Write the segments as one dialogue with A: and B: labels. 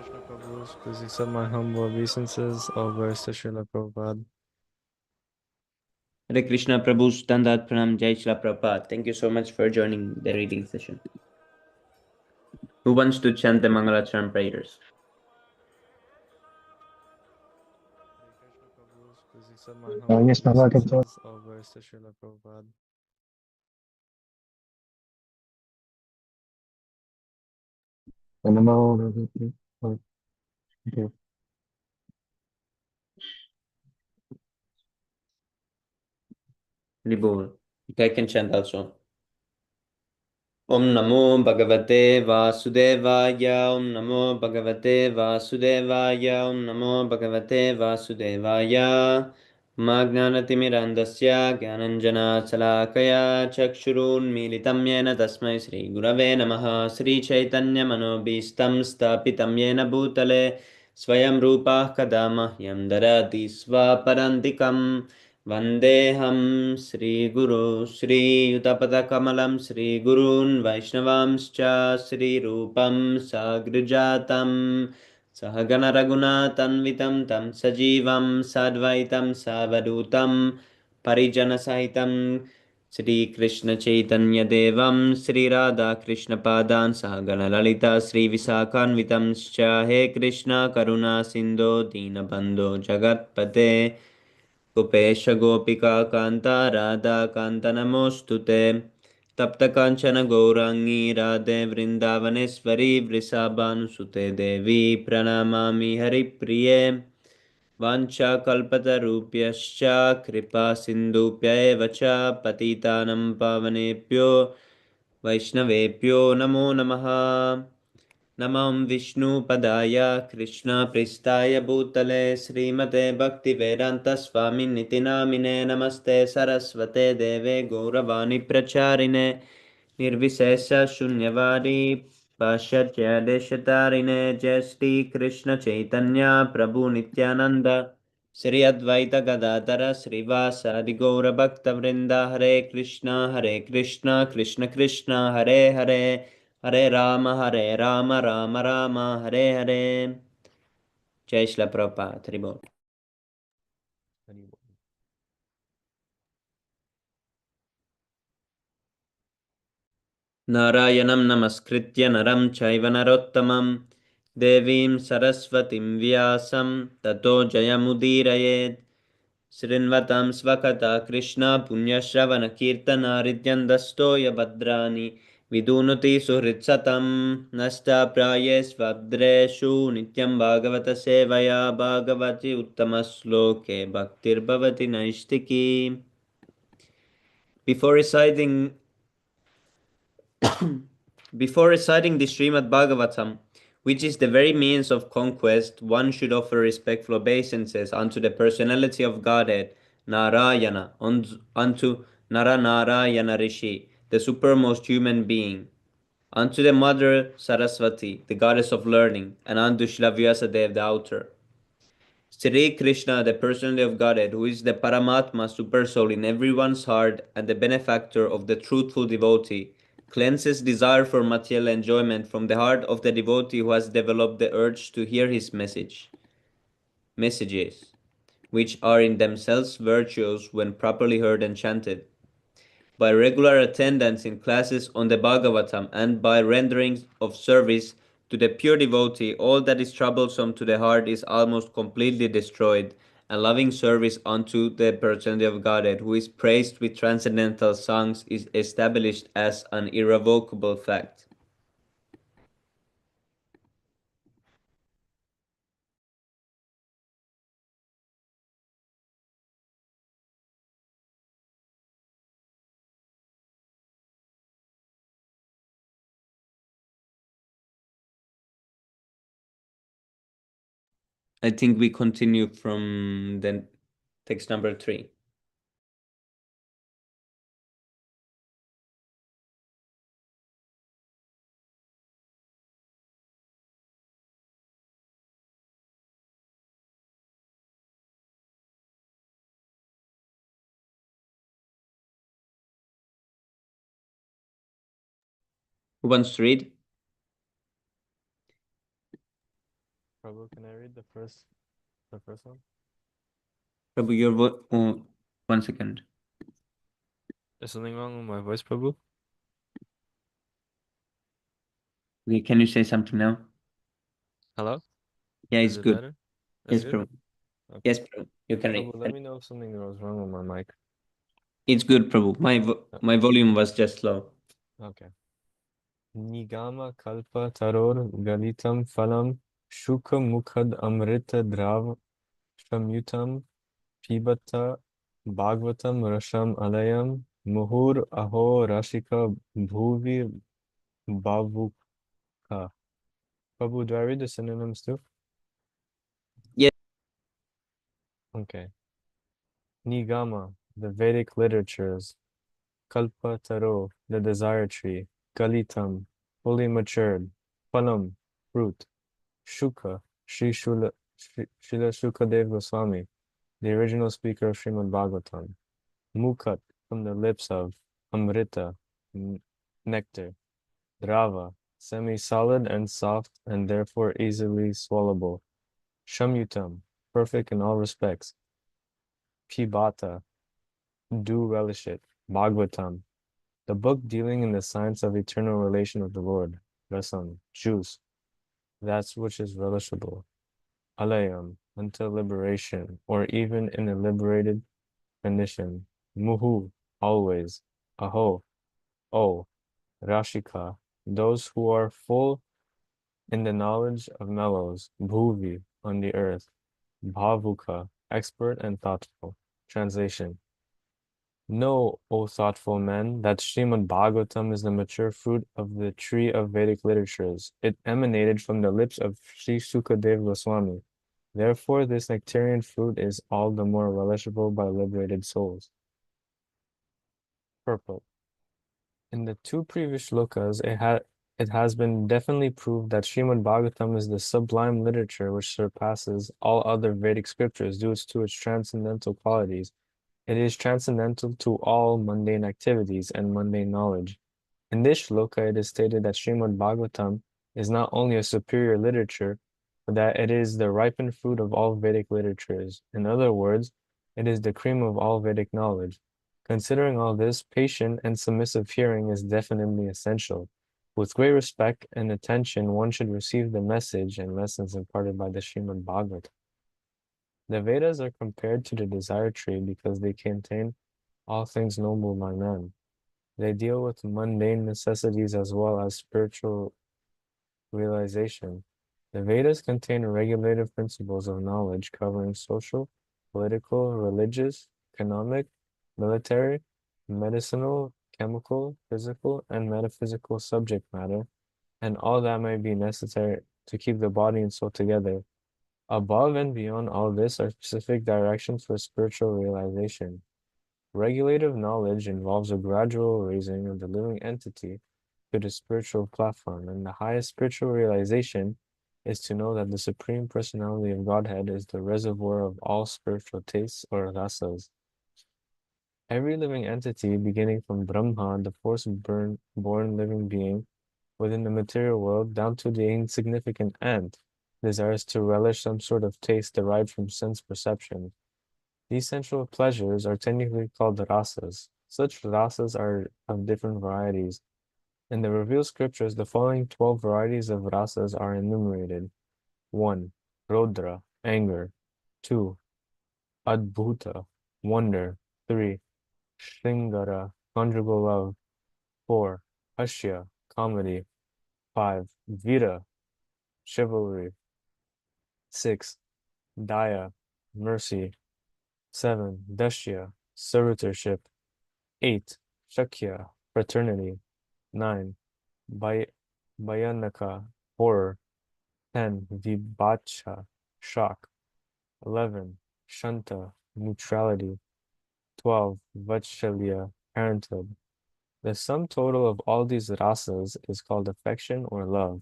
A: Krishna Prabhu's, please accept my humble obeisances. All glories to Srila Prabhupada.
B: Hare Krishna Prabhu's Dandat Pranam Jai Shila Prabhupada. Thank you so much for joining the reading session. Who wants to chant the Mangalacharan prayers?
A: Hare Krishna Prabhu's, please accept my humble
C: Yes, Baba, I can talk.
A: obeisances. All glories to Srila Prabhupada.
C: Okay.
B: Libur. Okay, I can chant also. Om Namo Bhagavate Vasudevaya. Om Namo Bhagavate Vasudevaya. Om Namo Bhagavate Vasudevaya. Magnanatimirandasya Gyananjana Salakaya Chakshurun Militam Yena Tasmai Sri Gurave Namaha Sri Chaitanya Manobhistam Stapitam Yena Bhutale Swayam Rupa Kadamahyam Darati Swaparantikam Vandeham Sri Guru Sri Yutapadakamalaam Sri Gurun Vaishnavamscha Sri Rupam Sagrijatam Sahagana Raghunatanvitam Tam Sajivam Sadvaitam Savadutam Parijana Sahitam Sri Krishna Chaitanya Devam Sri Radha Krishna Padan Sahagana Lalita Sri Visakanvitam He Krishna Karuna Sindho Dinabandho Jagatpate कुपेश गोपिका कांता राधा कांता नमोस्तुते तप्त कांचन गौरांगी राधे वृंदावनेश्वरी वृषाभानुसुते देवी प्रणमामि हरिप्रिये वाञ्छाकल्पतरुभ्यश्च कृपा सिन्धुभ्य एव च पतितानं पावनेभ्यो वैष्णवेभ्यो नमो नमः नमः विष्णुपदाय कृष्णप्रेष्ठाय भूतले श्रीमते भक्तिवेदान्तस्वामिनिति नामिने नमस्ते सरस्वते देवे गौरवाणी प्रचारिणे निर्विशेषशून्यवादी पाश्चात्यदेशतारिणे जय श्रीकृष्ण चैतन्य प्रभु नित्यानन्द श्री अद्वैत गदाधर श्रीवासादि गौरभक्तवृन्द हरे कृष्ण कृष्ण कृष्ण हरे हरे हरे राम राम राम हरे हरे जय श्री प्रभुपाद हरि बोल नारायणं नमस्कृत्य नरं चैव नरोत्तमं देवीं सरस्वतीं व्यासं ततो जयमुदीरयेत् शृण्वतां स्वकथा कृष्ण पुण्यश्रवणकीर्तनारिद्यन्दस्तो यभद्राणि विदुनुति सुहृत्सतं नष्टाप्रायेष्वभद्रेषु नित्यं भागवतसेवया भागवति उत्तमश्लोके भक्तिर्भवति नैष्टिकी. Before reciting Before reciting the Śrīmad-Bhāgavatam, which is the very means of conquest, one should offer respectful obeisances unto the personality of Godhead, Narayana, unto Naranarayana Rishi, the supermost human being, unto the mother Saraswati, the goddess of learning, and unto Śrīla Vyasadeva, the author. Sri Krishna, the personality of Godhead, who is the Paramatma supersoul in everyone's heart and the benefactor of the truthful devotee, cleanses desire for material enjoyment from the heart of the devotee who has developed the urge to hear his messages, which are in themselves virtuous when properly heard and chanted. By regular attendance in classes on the Bhagavatam and by rendering of service to the pure devotee, all that is troublesome to the heart is almost completely destroyed, and loving service unto the personality of Godhead, who is praised with transcendental songs, is established as an irrevocable fact. I think we continue from the text number 3. Who wants to read?
A: Prabhu, can I read the first one?
B: Prabhu, oh, 1 second.
A: Is something wrong with my voice, Prabhu?
B: Okay, can you say something now?
A: Hello?
B: Yeah,
A: Is
B: it's
A: it
B: good.
A: better? It's
B: Yes,
A: good?
B: Prabhu.
A: Okay.
B: Yes, Prabhu. You can read.
A: Prabhu, let me know if something was wrong with my mic.
B: It's good, Prabhu. My volume was just low.
A: Okay. Nigama kalpa taror galitam phalam shuka mukhad amrita drav shamyutam pibata bhagavatam rasham alayam muhur aho rashika bhuvi bavuka. Prabhu, do I read the synonyms too?
B: Yes.
A: Okay. Nigama, the Vedic literatures. Kalpa taro, the desire tree. Galitam, fully matured. Phalam, fruit. Shuka, Srila Shukadev Goswami, the original speaker of Śrīmad-Bhāgavatam. Mukat, from the lips of. Amrita, nectar. Drava, semi-solid and soft and therefore easily swallowable. Shamyutam, perfect in all respects. Pibata, do relish it. Bhagavatam, the book dealing in the science of eternal relation of the Lord. Rasam, juice, that which is relishable. Alayam, until liberation, or even in a liberated condition. Muhu, always. Aho, oh. Rashika, those who are full in the knowledge of mellows. Bhuvi, on the earth. Bhavuka, expert and thoughtful. Translation. Know, O thoughtful men, that Śrīmad-Bhāgavatam is the mature fruit of the tree of Vedic literatures. It emanated from the lips of Sri Sukadeva Goswami. Therefore, this nectarian fruit is all the more relishable by liberated souls. Purport. In the two previous shlokas, it has been definitely proved that Śrīmad-Bhāgavatam is the sublime literature which surpasses all other Vedic scriptures due to its transcendental qualities. It is transcendental to all mundane activities and mundane knowledge. In this shloka, it is stated that Śrīmad-Bhāgavatam is not only a superior literature, but that it is the ripened fruit of all Vedic literatures. In other words, it is the cream of all Vedic knowledge. Considering all this, patient and submissive hearing is definitely essential. With great respect and attention, one should receive the message and lessons imparted by the Śrīmad-Bhāgavatam. The Vedas are compared to the desire tree because they contain all things noble by man. They deal with mundane necessities as well as spiritual realization. The Vedas contain regulative principles of knowledge covering social, political, religious, economic, military, medicinal, chemical, physical, and metaphysical subject matter, and all that may be necessary to keep the body and soul together. Above and beyond all this are specific directions for spiritual realization. Regulative knowledge involves a gradual raising of the living entity to the spiritual platform, and the highest spiritual realization is to know that the Supreme Personality of Godhead is the reservoir of all spiritual tastes or rasas. Every living entity, beginning from Brahma, the first-born living being within the material world, down to the insignificant ant, desires to relish some sort of taste derived from sense perception. These sensual pleasures are technically called rasas. Such rasas are of different varieties. In the revealed scriptures, the following 12 varieties of rasas are enumerated. 1. Rodra, anger. 2. Adbhuta, wonder. 3. Shringara, conjugal love. 4. Hashya, comedy. 5. Vira, chivalry. 6. Daya, mercy. 7. Dashya, servitorship. 8. Shakya, fraternity. 9. Bhayanaka, horror. 10. Vibhacha, shock. 11. Shanta, neutrality. 12. Vatshalya, parenthood. The sum total of all these rasas is called affection or love.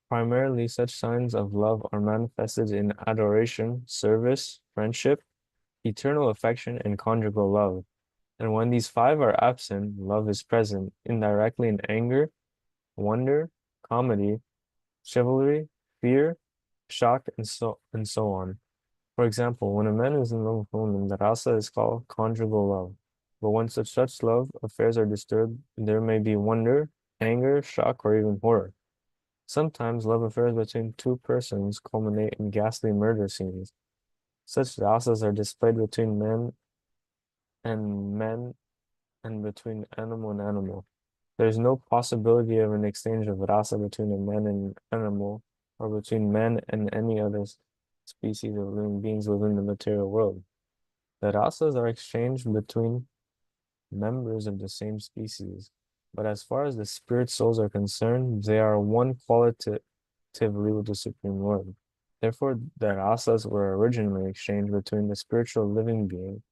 A: Primarily, such signs of love are manifested in adoration, service, friendship, eternal affection, and conjugal love. And when these five are absent, love is present indirectly in anger, wonder, comedy, chivalry, fear, shock, and so on. For example, when a man is in love with a woman, the rasa is called conjugal love. But when such love affairs are disturbed, there may be wonder, anger, shock, or even horror. Sometimes love affairs between two persons culminate in ghastly murder scenes. Such rasas are displayed between men and between animal and animal. There is no possibility of an exchange of rasa between a man and an animal, or between man and any other species of living beings within the material world. The rasas are exchanged between members of the same species, but as far as the spirit souls are concerned, they are one qualitatively with the Supreme Lord. Therefore, the rasas were originally exchanged between the spiritual living being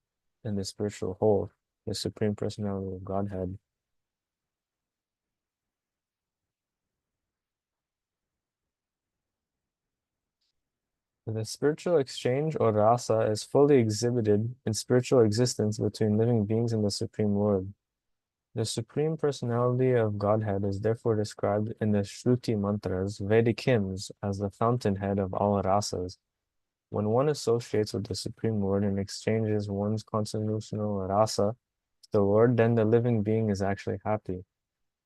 A: and the spiritual whole, the Supreme Personality of Godhead. The spiritual exchange or rasa is fully exhibited in spiritual existence between living beings and the Supreme Lord. The Supreme Personality of Godhead is therefore described in the Shruti mantras, Vedic hymns, as the fountainhead of all rasas. When one associates with the Supreme Lord and exchanges one's constitutional rasa to the Lord, then the living being is actually happy.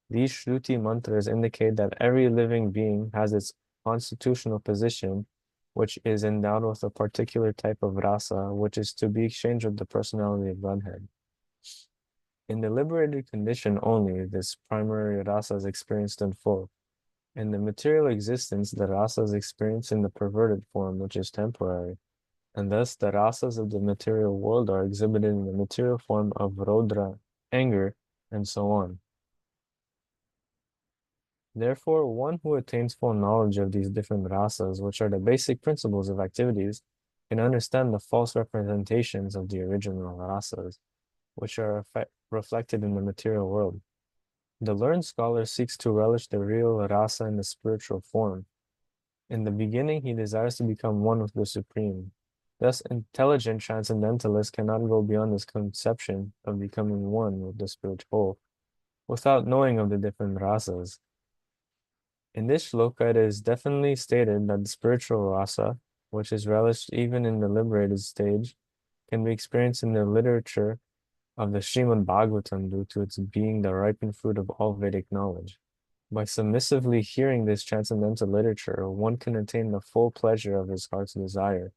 A: These Shruti mantras indicate that every living being has its constitutional position, which is endowed with a particular type of rasa, which is to be exchanged with the personality of Godhead. In the liberated condition only, this primary rasa is experienced in full. In the material existence, the rasa is experienced in the perverted form, which is temporary, and thus the rasas of the material world are exhibited in the material form of Rodra, anger, and so on. Therefore, one who attains full knowledge of these different rasas, which are the basic principles of activities, can understand the false representations of the original rasas, which are reflected in the material world. The learned scholar seeks to relish the real rasa in the spiritual form. In the beginning, he desires to become one with the Supreme. Thus, intelligent transcendentalists cannot go beyond this conception of becoming one with the spiritual whole without knowing of the different rasas. In this shloka, it is definitely stated that the spiritual rasa, which is relished even in the liberated stage, can be experienced in the literature of the Śrīmad-Bhāgavatam due to its being the ripened fruit of all Vedic knowledge. By submissively hearing this transcendental literature, one can attain the full pleasure of his heart's desire.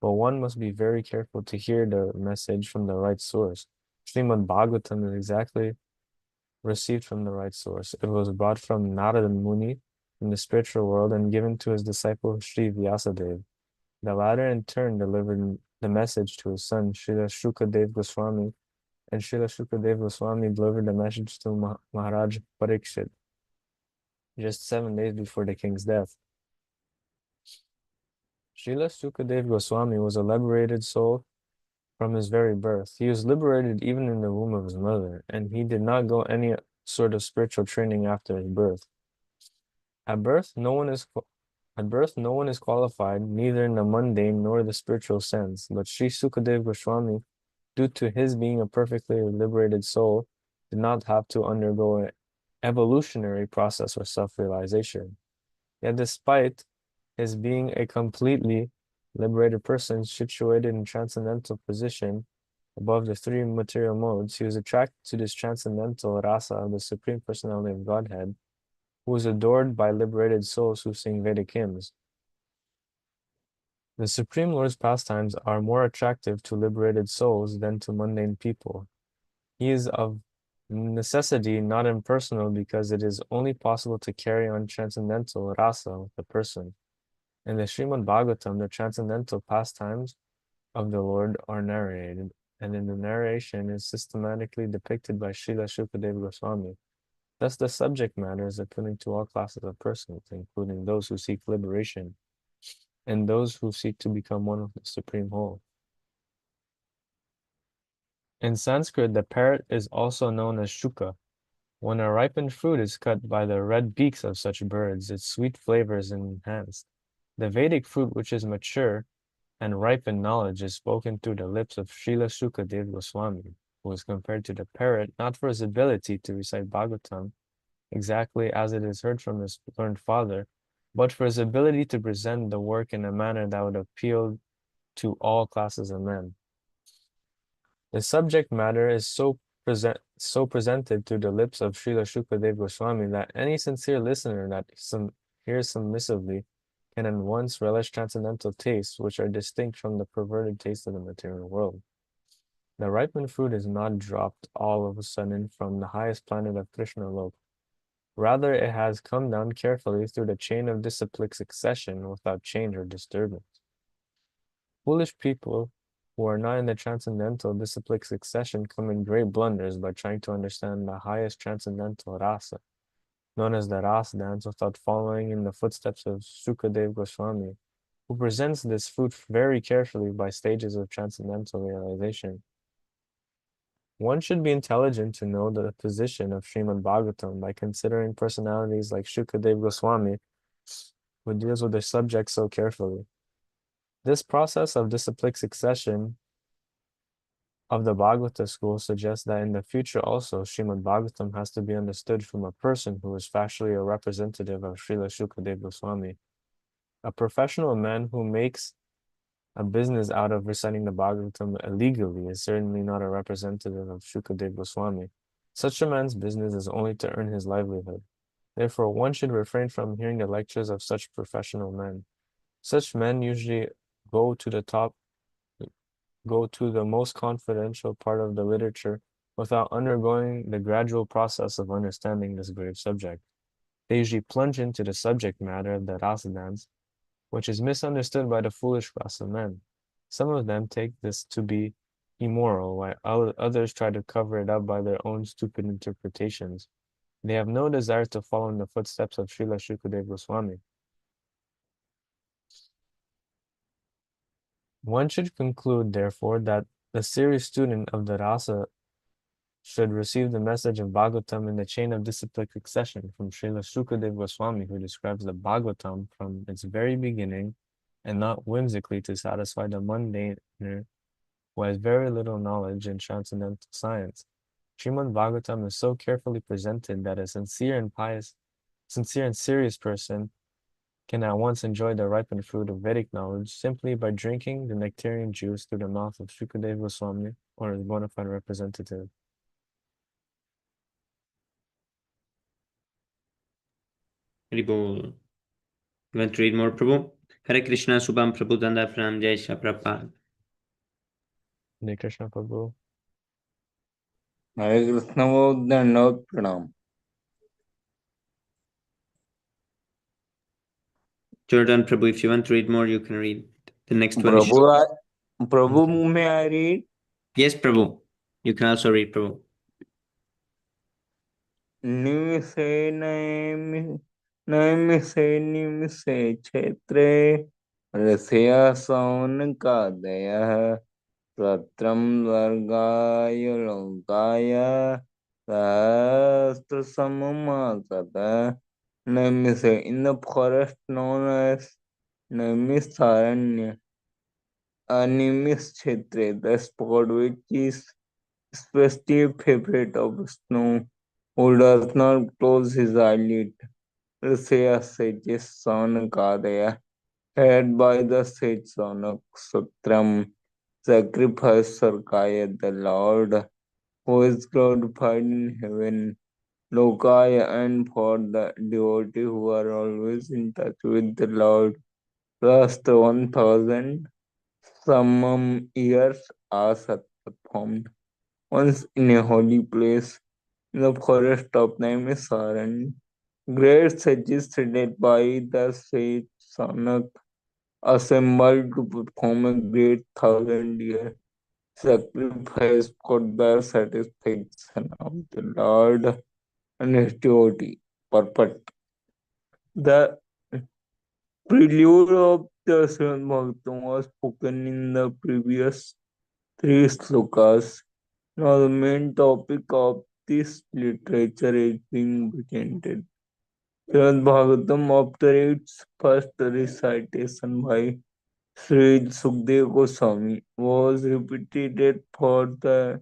A: But one must be very careful to hear the message from the right source. Śrīmad-Bhāgavatam is exactly received from the right source. It was brought from Narada Muni in the spiritual world and given to his disciple Sri Vyasadeva. The latter in turn delivered the message to his son Srila Shukadeva Goswami, and Srila Shukadeva Goswami delivered the message to Maharaj Parikshit just 7 days before the king's death. Srila Shukadeva Goswami was a liberated soul from his very birth. He was liberated even in the womb of his mother, and he did not go any sort of spiritual training after his birth. At birth, no one is qualified, neither in the mundane nor the spiritual sense. But Sri Sukadeva Goswami, due to his being a perfectly liberated soul, did not have to undergo an evolutionary process or self-realization. Yet despite his being a completely liberated person situated in transcendental position above the three material modes, he was attracted to this transcendental rasa of the Supreme Personality of Godhead, who is adored by liberated souls who sing Vedic hymns. The Supreme Lord's pastimes are more attractive to liberated souls than to mundane people. He is of necessity not impersonal because it is only possible to carry on transcendental rasa with a person. In the Śrīmad-Bhāgavatam, the transcendental pastimes of the Lord are narrated, and in the narration is systematically depicted by Srila Shukadeva Goswami. Thus, the subject matter is appealing to all classes of persons, including those who seek liberation and those who seek to become one with the Supreme Whole. In Sanskrit, the parrot is also known as shuka. When a ripened fruit is cut by the red beaks of such birds, its sweet flavor is enhanced. The Vedic fruit, which is mature and ripened knowledge, is spoken through the lips of Srila Shukadeva Goswami, who is compared to the parrot not for his ability to recite Bhagavatam exactly as it is heard from his learned father, but for his ability to present the work in a manner that would appeal to all classes of men. The subject matter is so presented through the lips of Srila Shukadeva Goswami that any sincere listener that hears submissively can at once relish transcendental tastes which are distinct from the perverted taste of the material world. The ripened fruit is not dropped all of a sudden from the highest planet of Krishna Lok. Rather, it has come down carefully through the chain of disciplic succession without change or disturbance. Foolish people who are not in the transcendental disciplic succession commit great blunders by trying to understand the highest transcendental rasa, known as the rasa dance, without following in the footsteps of Sukadeva Goswami, who presents this fruit very carefully by stages of transcendental realization. One should be intelligent to know the position of Śrīmad-Bhāgavatam by considering personalities like Shukadeva Goswami, who deals with the subject so carefully. This process of disciplic succession of the Bhagavata school suggests that in the future also Śrīmad-Bhāgavatam has to be understood from a person who is factually a representative of Srila Shukadeva Goswami. A professional man who makes a business out of reciting the Bhagavatam illegally is certainly not a representative of Shukadeva Goswami. Such a man's business is only to earn his livelihood. Therefore, one should refrain from hearing the lectures of such professional men. Such men usually go to the most confidential part of the literature without undergoing the gradual process of understanding this grave subject. They usually plunge into the subject matter of the rasa dance, which is misunderstood by the foolish class of men. Some of them take this to be immoral, while others try to cover it up by their own stupid interpretations. They have no desire to follow in the footsteps of Srila Shukadeva Goswami. One should conclude, therefore, that the serious student of the rasa should receive the message of Bhagavatam in the chain of disciplic succession from Srila Shukadeva Goswami, who describes the Bhagavatam from its very beginning and not whimsically to satisfy the mundaner who has very little knowledge in transcendental science. Śrīmad-Bhāgavatam is so carefully presented that a sincere and serious person can at once enjoy the ripened fruit of Vedic knowledge simply by drinking the nectarian juice through the mouth of Shukadeva Goswami or his bona fide representative.
B: Haribol. You want to read more, Prabhu? Hare Krishna, Subham Prabhu Danda Pranam Jai Shri Prabhupada.
A: Hare Krishna Prabhu.
C: Hare Krishna Dandavat Pranam.
B: Jordan Prabhu, if you want to read more, you can read. The next one is...
C: Prabhu, may I read?
B: Yes, Prabhu. You can also read, Prabhu.
C: Nimise nimise kshetre rasya saunakadaya satram vargaya lokaya sahastra samamakata. Nimise in the forest known as Naimisaranya. Nimis Kshetre, the spot which is especially favorite of snow, who does not close his eyelid. Risaya sages Saunakadaya, head by the sage Saunak Sutram, sacrifice Sarkaya, the Lord, who is glorified in heaven, Lokaya, and for the devotee who are always in touch with the Lord, plus the 1000 some years are performed. Once in a holy place, in the forest of Naimisaranya, great sages headed by the sage Sanak assembled to perform a great 1000-year sacrifice for the satisfaction of the Lord and his devotee. Perfect. The prelude of the Śrīmad-Bhāgavatam was spoken in the previous 3 slokas. Now the main topic of this literature is being presented. Śrīmad-Bhāgavatam, after its first recitation by Sri Sukadeva Goswami, was repeated for the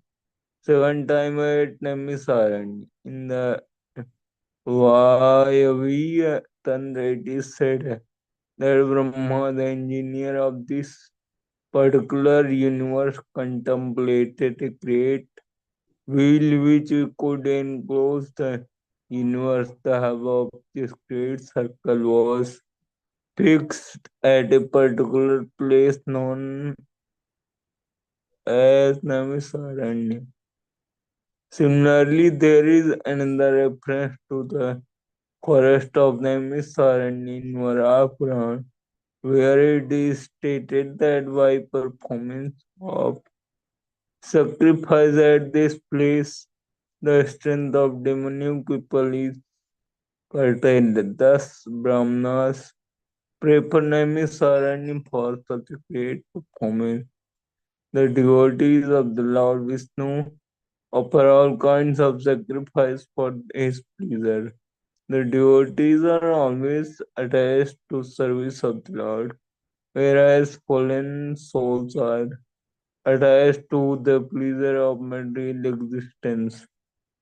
C: second time at Naimisaranya in the Vayavi Kirtan, it is said that Brahma, the engineer of this particular universe, contemplated a great wheel which could enclose the universe. The hub of this great circle was fixed at a particular place known as Namisaranya. Similarly, there is another reference to the forest of Namisaranya in Varaha Purana, where it is stated that by performance of sacrifice at this place, the strength of demonic people is curtailed. Thus, Brahmanas prefer Namisaranya for such a great performance. The devotees of the Lord Vishnu offer all kinds of sacrifice for his pleasure. The devotees are always attached to service of the Lord, whereas fallen souls are attached to the pleasure of material existence.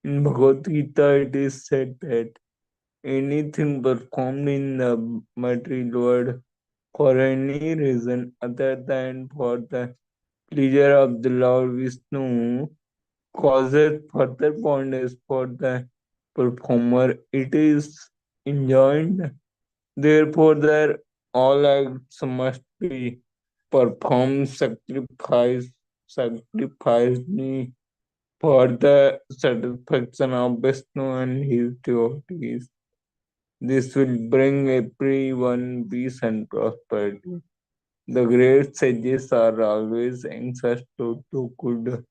C: In Bhagavad Gita, it is said that anything performed in the material world for any reason other than for the pleasure of the Lord Vishnu causes further bondage for the performer. It is enjoined. Therefore, their all acts must be performed sacrificedly for the satisfaction of Vishnu and his devotees. This will bring everyone peace and prosperity. The great sages are always anxious to do good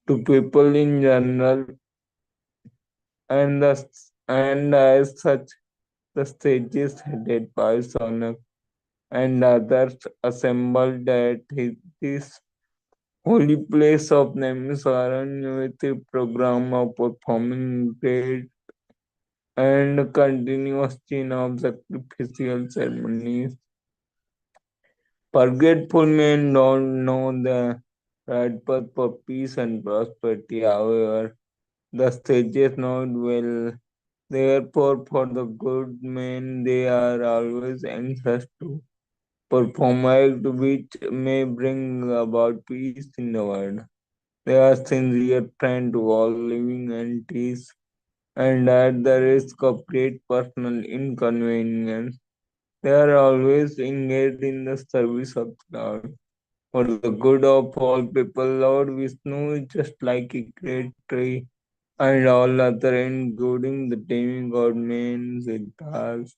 C: to people in general, and as such, the sages headed by Sanak and others assembled at this holy place of Namisaran with a program of performing great and continuous chain of sacrificial ceremonies. Forgetful men don't know the right path for peace and prosperity. However, the sages know it well. Therefore, for the good men, they are always anxious to perform acts which may bring about peace in the world. They are sincere friends to all living entities, and at the risk of great personal inconvenience, they are always engaged in the service of the Lord. For the good of all people, Lord Vishnu is just like a great tree, and all other, including the demigod men, Siddhas,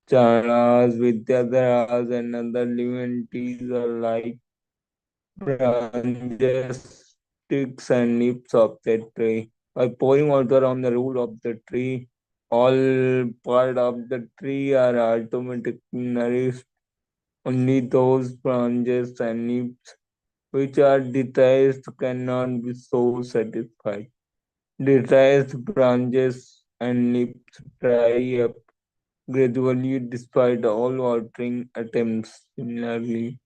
C: Chanas, Vidyadharas, and other living entities, are like branches, sticks, and leaves of that tree. By pouring water on the root of the tree, all part of the tree are automatically nourished. Only those branches and leaves which are detached cannot be so satisfied. Detached branches and leaves dry up gradually despite all watering attempts. Similarly,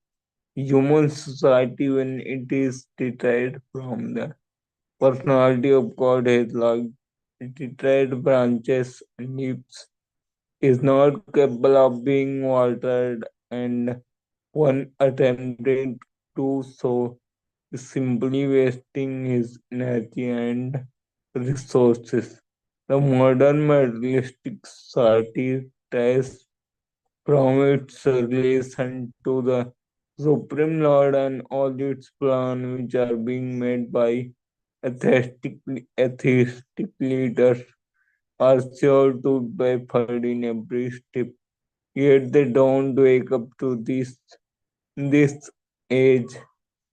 C: human society, when it is detached from the personality of God, is like detached branches and leaves, is not capable of being watered, and one attempting to so is simply wasting his energy and resources. The modern materialistic society tries from its relation to the Supreme Lord and all its plans which are being made by atheistic leaders are sure to be baffled in every step. Yet they don't wake up to this age.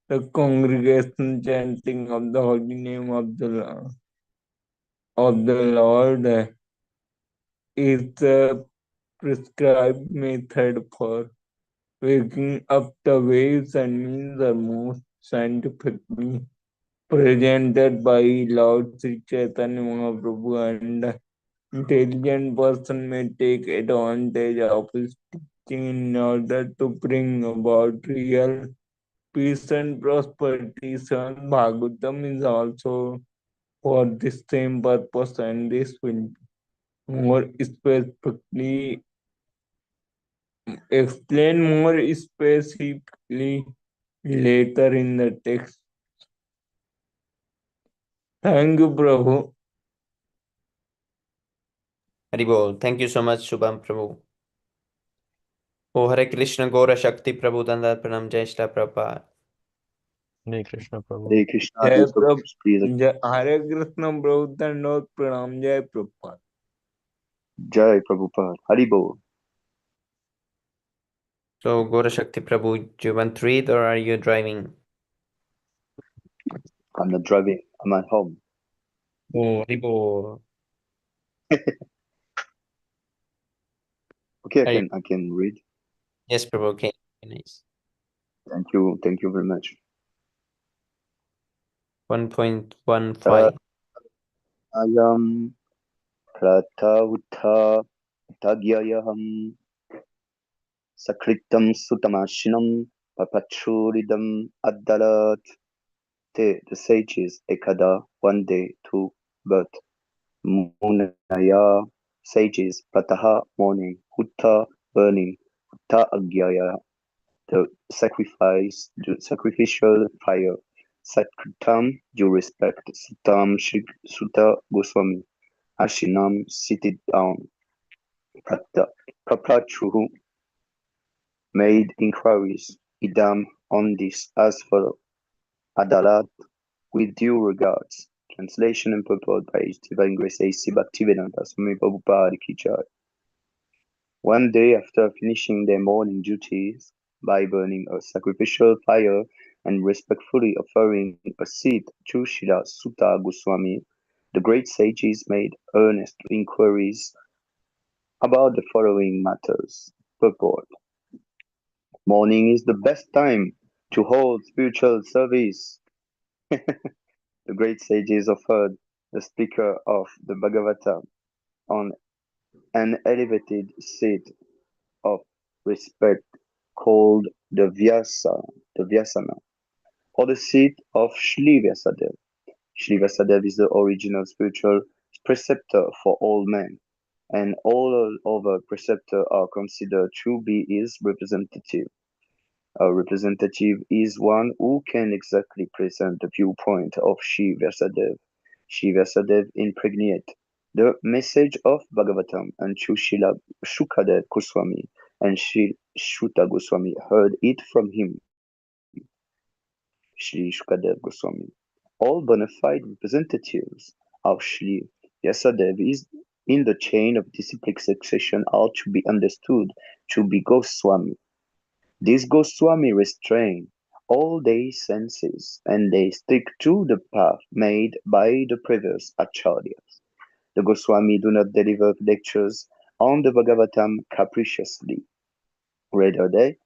C: The congregation chanting of the holy name of the Lord is the prescribed method for waking up. The ways and means are most scientifically presented by Lord Sri Chaitanya Mahaprabhu, and intelligent person may take advantage of his teaching in order to bring about real peace and prosperity. Śrīmad-Bhāgavatam is also for the same purpose, and this will more specifically explain more specifically later in the text. Thank you, Prabhu.
B: Haribol. Thank you so much, Shubham Prabhu. Oh, Hare Krishna, Gaura Shakti Prabhu, Dandat Pranam, Jai Shri Prabhupada.
A: Hare Krishna Prabhu.
D: Hare Krishna,
C: Jai
D: Hare
C: Prabhu.
D: Krishna,
C: Hare Krishna, Prabhu, Dandot Pranam, Jai Prabhupada.
D: Jai Prabhupada, Haribol.
B: So, Gaura Shakti Prabhu, do you want to read or are you driving?
D: I'm not driving, I'm at home.
B: Oh, Haribol.
D: Okay, I can read.
B: Yes, Prabhu, okay. Nice.
D: Thank you very much.
B: 1.15.
D: Ayam Prata Uttha Tagyayaham Sakritam Sutamashinam Papachuridam Addalat. The sages Ekada one day to birth. Munaya sages Prataha morning, Hutta burning, Hutta Agyaya the sacrificial fire. Sakritam due respect. Sutam Sutta Goswami. Ashinam seated down. Prapachuru made inquiries. Idam on this as follows. Adalat with due regards. Translation and purport by His Divine Grace A.C. Bhaktivedanta Swami Prabhupada Ki Jai. One day after finishing their morning duties by burning a sacrificial fire and respectfully offering a seat to Srila Sutta Goswami, the great sages made earnest inquiries about the following matters. Purport. Morning is the best time to hold spiritual service. The great sages offered the speaker of the Bhagavatam on an elevated seat of respect called the Vyasana, or the seat of Shri Vyasadeva. Shri Vyasadeva is the original spiritual preceptor for all men, and all other preceptors are considered to be his representative. A representative is one who can exactly present the viewpoint of Shri Vyasadeva. Shri Vyasadeva impregnate the message of Bhagavatam and Srila Shukadev Goswami and Sri Shuta Goswami heard it from him. Sri Shukadev Goswami. All bona fide representatives of Sri Vyasadeva is in the chain of disciplic succession are to be understood to be Goswami. These Goswami restrain all their senses and they stick to the path made by the previous acharyas. The Goswami do not deliver lectures on the Bhagavatam capriciously. Rather, they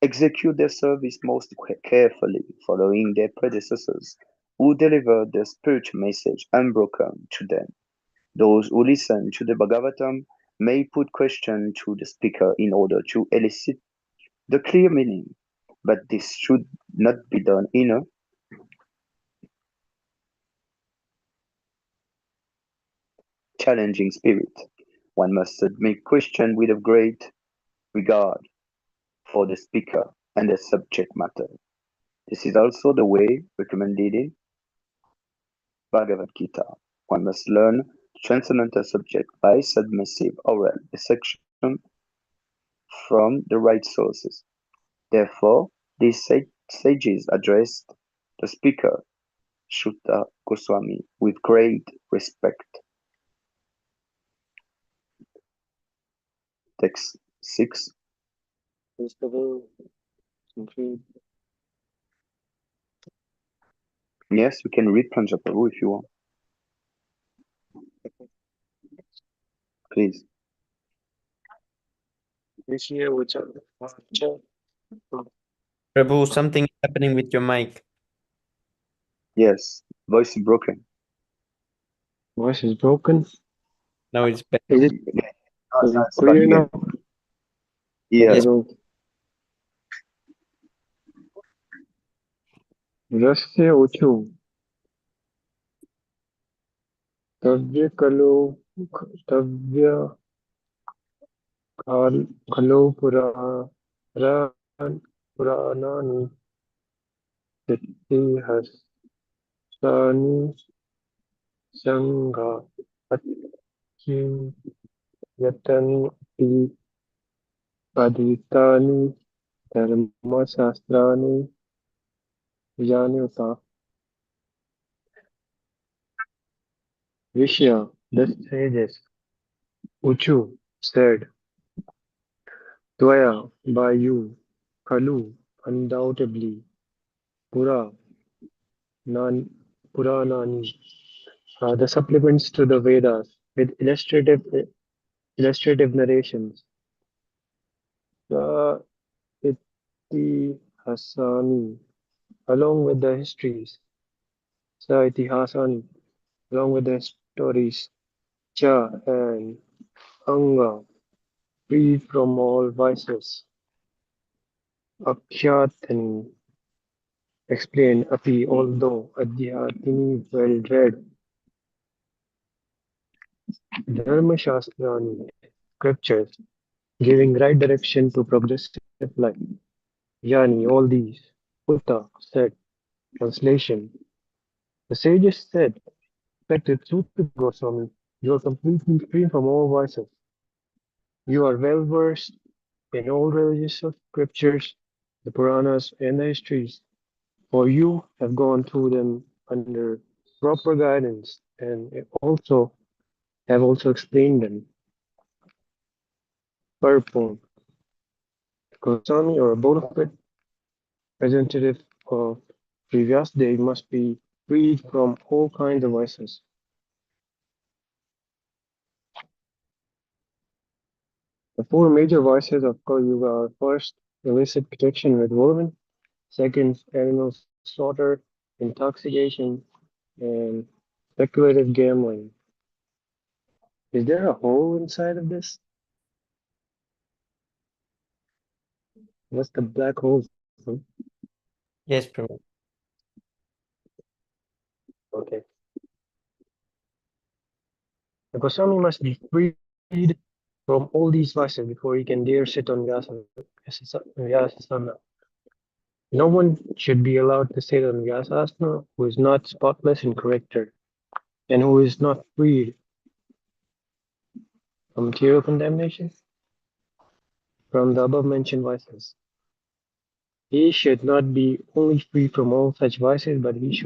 D: execute their service most carefully, following their predecessors, who delivered the spiritual message unbroken to them. Those who listen to the Bhagavatam may put questions to the speaker in order to elicit the clear meaning, but this should not be done in a challenging spirit. One must submit question with a great regard for the speaker and the subject matter. This is also the way recommended in Bhagavad Gita. One must learn transcendental subject by submissive oral dissection from the right sources. Therefore, these sages addressed the speaker, Shuta Goswami, with great respect. Text 6. Yes, you can read Panjaparu if you want. Please.
B: Prabhu, something is happening with your mic.
D: Yes, voice is broken.
E: Voice is broken.
B: Now it's better.
E: Is it
D: It's back
E: clear
D: again.
E: now?
D: Yes.
E: रस्य ऊंचू तव्य कलो तव्य Khalo Puranani Ittihasani Sangha Atkim Yatani Ati Aditani Dharmasastrani Janyuta Vishya, the sages, Uchu said, Tvaya, by you, Kalu, undoubtedly, Pura, Nan, Puranani, the supplements to the Vedas with illustrative narrations. The Itihasani, along with the histories. Sa Itihasani, along with the stories. Cha and Anga, free from all vices. Akhyatani, explain Api, although Adhyatini well read. Dharma Shastrani, scriptures, giving right direction to progressive life. Yani, all these. Uta said, translation. The sages said, respected Sutra Goswami, you are completely free from all vices. You are well versed in all religious scriptures, the Puranas, and the histories, for you have gone through them under proper guidance and also explained them. Purport. Goswami or a bona fide representative of previous day must be freed from all kinds of vices. The four major vices of Kali Yuga are first, illicit protection with women, second, animal slaughter, intoxication, and speculative gambling. Is there a hole inside of this? What's the black hole?
B: Yes, Prabhu.
E: Okay. The Goswami must be freed from all these vices before he can dare sit on Vyasasana. No one should be allowed to sit on Vyasasana who is not spotless in character and who is not freed from material condemnation from the above mentioned vices. He should not be only free from all such vices, but he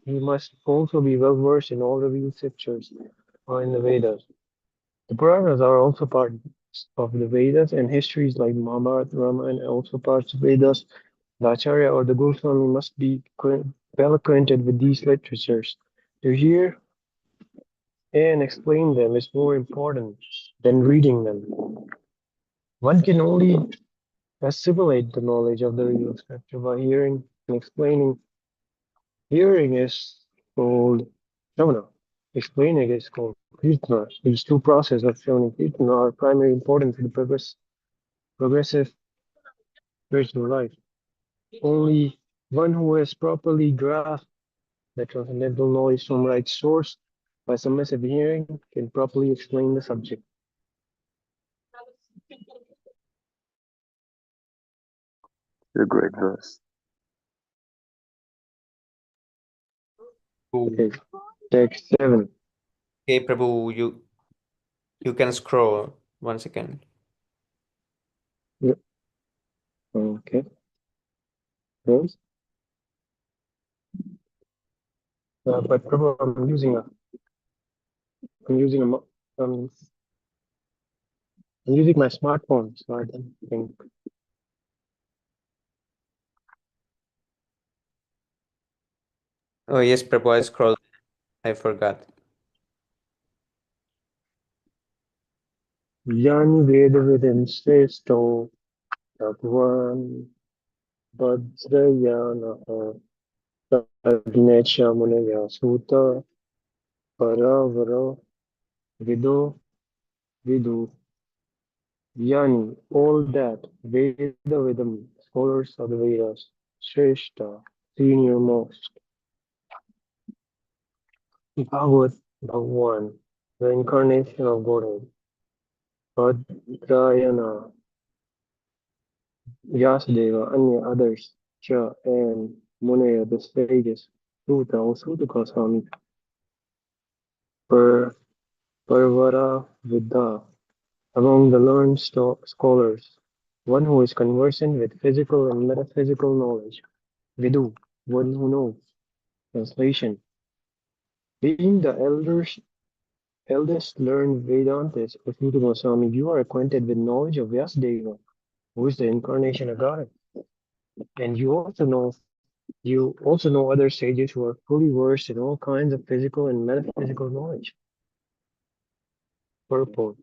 E: must also be well versed in all revealed scriptures or in the Vedas. The Puranas are also part of the Vedas, and histories like Mahabharata, Ramayana, are also parts of Vedas. The Acharya or the Goswami must be well acquainted with these literatures. To hear and explain them is more important than reading them. One can only assimilate the knowledge of the real scripture by hearing and explaining. Hearing is called Shravana. Explaining is called Kirtana. These two processes of Shravana and Kirtana are primary important for the progressive spiritual life. Only one who has properly grasped the transcendental knowledge from right source by submissive hearing can properly explain the subject.
D: A great verse.
E: Okay, text 7.
B: Okay, Prabhu, you can scroll 1 second.
E: Okay. Yes. But Prabhu, I'm using a um, I'm using my smartphone, so I don't think.
B: Oh, yes, Prabhu, I scrolled. I forgot.
E: Yani Veda Vidin Sresto Bhagwan Vajrayana Agnecha Munaya Suta Paravara Vido Vidu Yani, all that Veda Vidam, scholars of the Vedas, Shrestha, senior most, Bhagavad Bhagwan, the incarnation of Godhead, Bhadrayana, Vyasadeva, Anya others, Cha, and Munaya, the sages, Suta, or Suta Goswami, Per, Parvara Vidya, among the learned scholars, one who is conversant with physical and metaphysical knowledge, Vidu, one who knows. Translation: being the eldest learned Vedantist of Suta Goswami, you are acquainted with knowledge of Vyasadeva, who is the incarnation of God. And you also know other sages who are fully versed in all kinds of physical and metaphysical knowledge. Purport.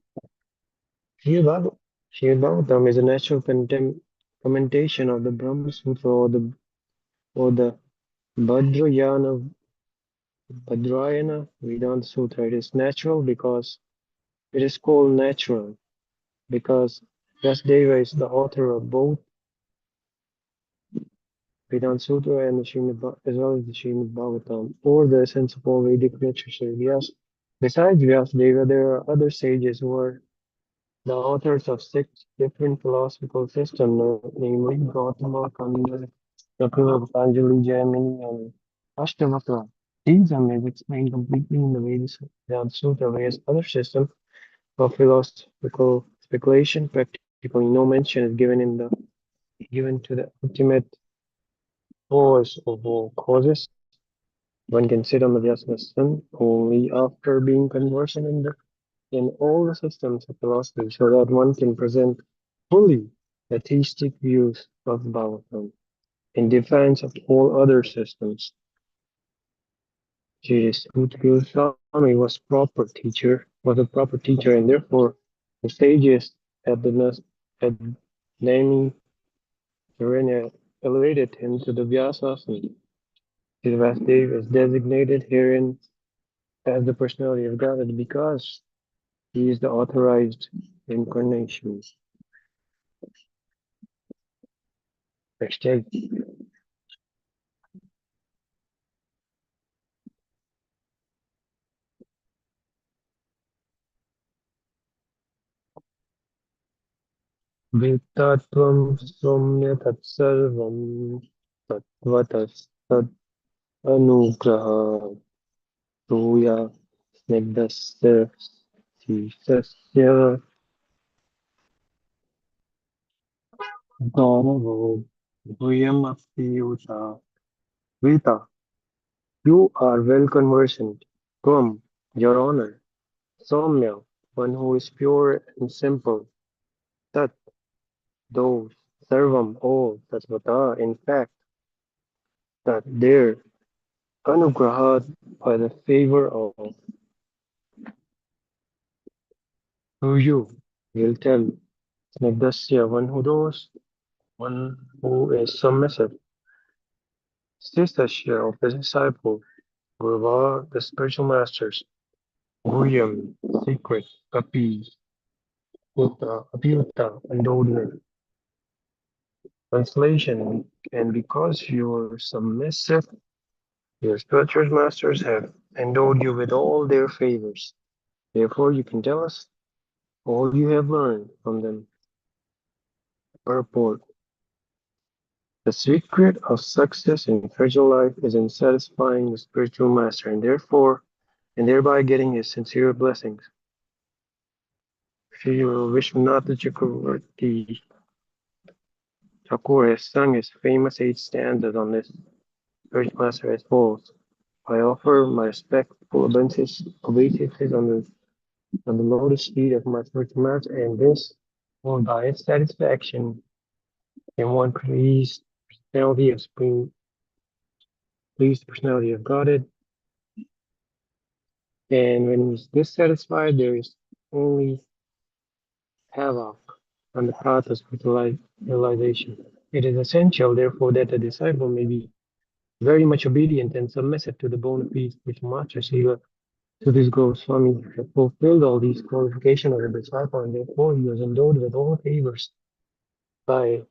E: Śrīmad-Bhāgavatam is a natural commentation of the Brahma Sutra or the Bhadrayana Vedanta Sutra. It is natural because it is called natural because Vyasadeva is the author of both Vedanta Sutra and as well as the Śrīmad-Bhāgavatam, or the essence of all Vedic literature. Yes. Besides Vyasadeva, there are other sages who are the authors of 6 different philosophical systems, namely Gautama, Kanda, Kapila, Patanjali, Jaimini, and Ashtavakra. These are made explained completely in the Vedanta Sutra, whereas other systems of philosophical speculation, practically no mention is given to the ultimate cause of all causes. One can sit on the system only after being conversant in all the systems of philosophy, so that one can present fully the theistic views of Bhagavatam in defense of all other systems. Sri Goswami was a proper teacher, and therefore the sages at at naming Narayana elevated him to the Vyasasana. Vasudev is designated herein as the personality of God because he is the authorized incarnation. Hashtag Vitatvam Somya Tatsarvam Tattvatastad Anugraha Tuya Snigdasya Sisasya Gauravo Bhuyamapiyuta Vita. You are well conversant. Tvam, your honor. Soumya, one who is pure and simple. Tat, those. Sarvam, all. Tatvata, in fact. That there. Anugraha, by the favor of. Who you will tell. Snigdasya, one who knows. One who is submissive. Sisasya, of the disciple. Gurva, the spiritual masters. Guhyam, secret. Kapi, Uta, Apyuta, endowed with. Translation: and because you are submissive, your spiritual masters have endowed you with all their favors. Therefore, you can tell us all you have learned from them. Purport: the secret of success in spiritual life is in satisfying the spiritual master, and thereby getting his sincere blessings. Sri Vishwanath Chakravarti Thakur has sung his famous 8 stanzas on this spiritual master as follows. I offer my respectful obeisances on the lotus feet of my spiritual master, and this will by its satisfaction in one personality of supreme, pleased personality of Godhead. And when he's dissatisfied, there is only havoc on the path of spiritual realization. It is essential, therefore, that the disciple may be very much obedient and submissive to the bona fide spiritual master. So this Goswami had fulfilled all these qualifications of a disciple, and therefore he was endowed with all favors by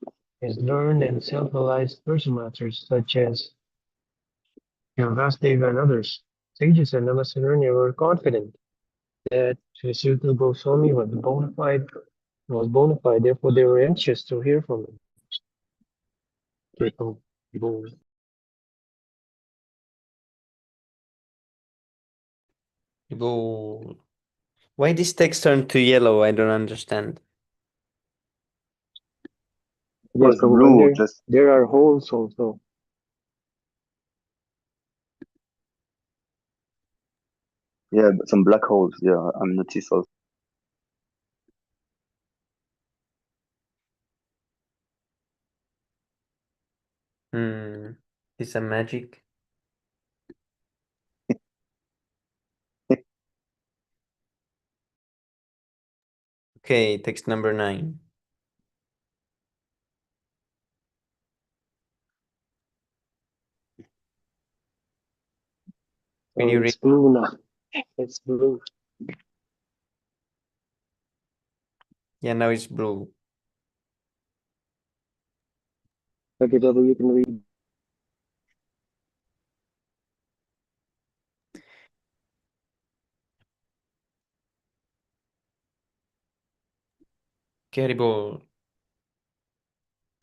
E: his learned and self-realized spiritual masters, such as Vasudeva and others. Sages and Namaskar were confident that Srila Goswami was bona fide, therefore they were anxious to hear from him. People,
B: Go. Why this text turned to yellow? I don't understand.
E: yes,
D: was blue, just
E: there are holes also.
D: yeah, some black holes. Yeah, I'm noticed also.
B: Is a magic? Okay, text number 9. Will you read?
E: It's blue now. It's blue.
B: Yeah, now it's blue.
E: Okay, Prabhu, you can read.
B: Caribou.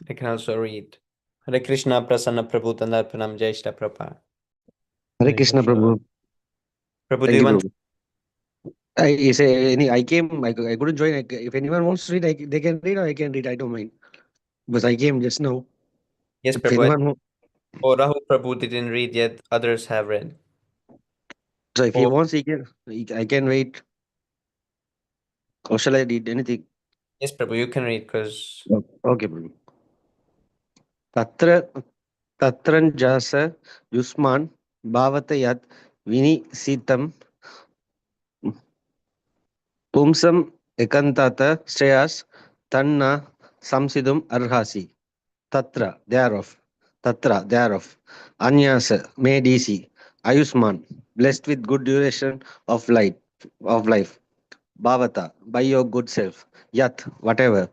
B: I can also read. Hare Krishna, Prasanna Prabhu, Tandarpanam, Jai Shri Prabhupada.
F: Hare Krishna, Prabhu.
B: Prabhu, do
F: Thank
B: you
F: you,
B: want?
F: Prabhu. I say any. I came. I couldn't join. If anyone wants to read, they can read or I can read. I don't mind. Because I came just now.
B: Yes,
F: If
B: Prabhu.
F: anyone,
B: Oh, Rahul Prabhu didn't read yet. Others have read.
F: so if he
B: Oh,
F: wants, I can wait. Or shall I read anything?
B: yes, Prabhu, you can read because.
F: Okay, Prabhu. Tatra Tatranjasa Yusman Bhavatayat Vini Sitam Pumsam Ekantata Shreyas Tanna Samsidum Arhasi. Tatra, thereof. Anyasa, made easy. Ayusman, blessed with good duration of life. Bhavata, by your good self. Yat, whatever.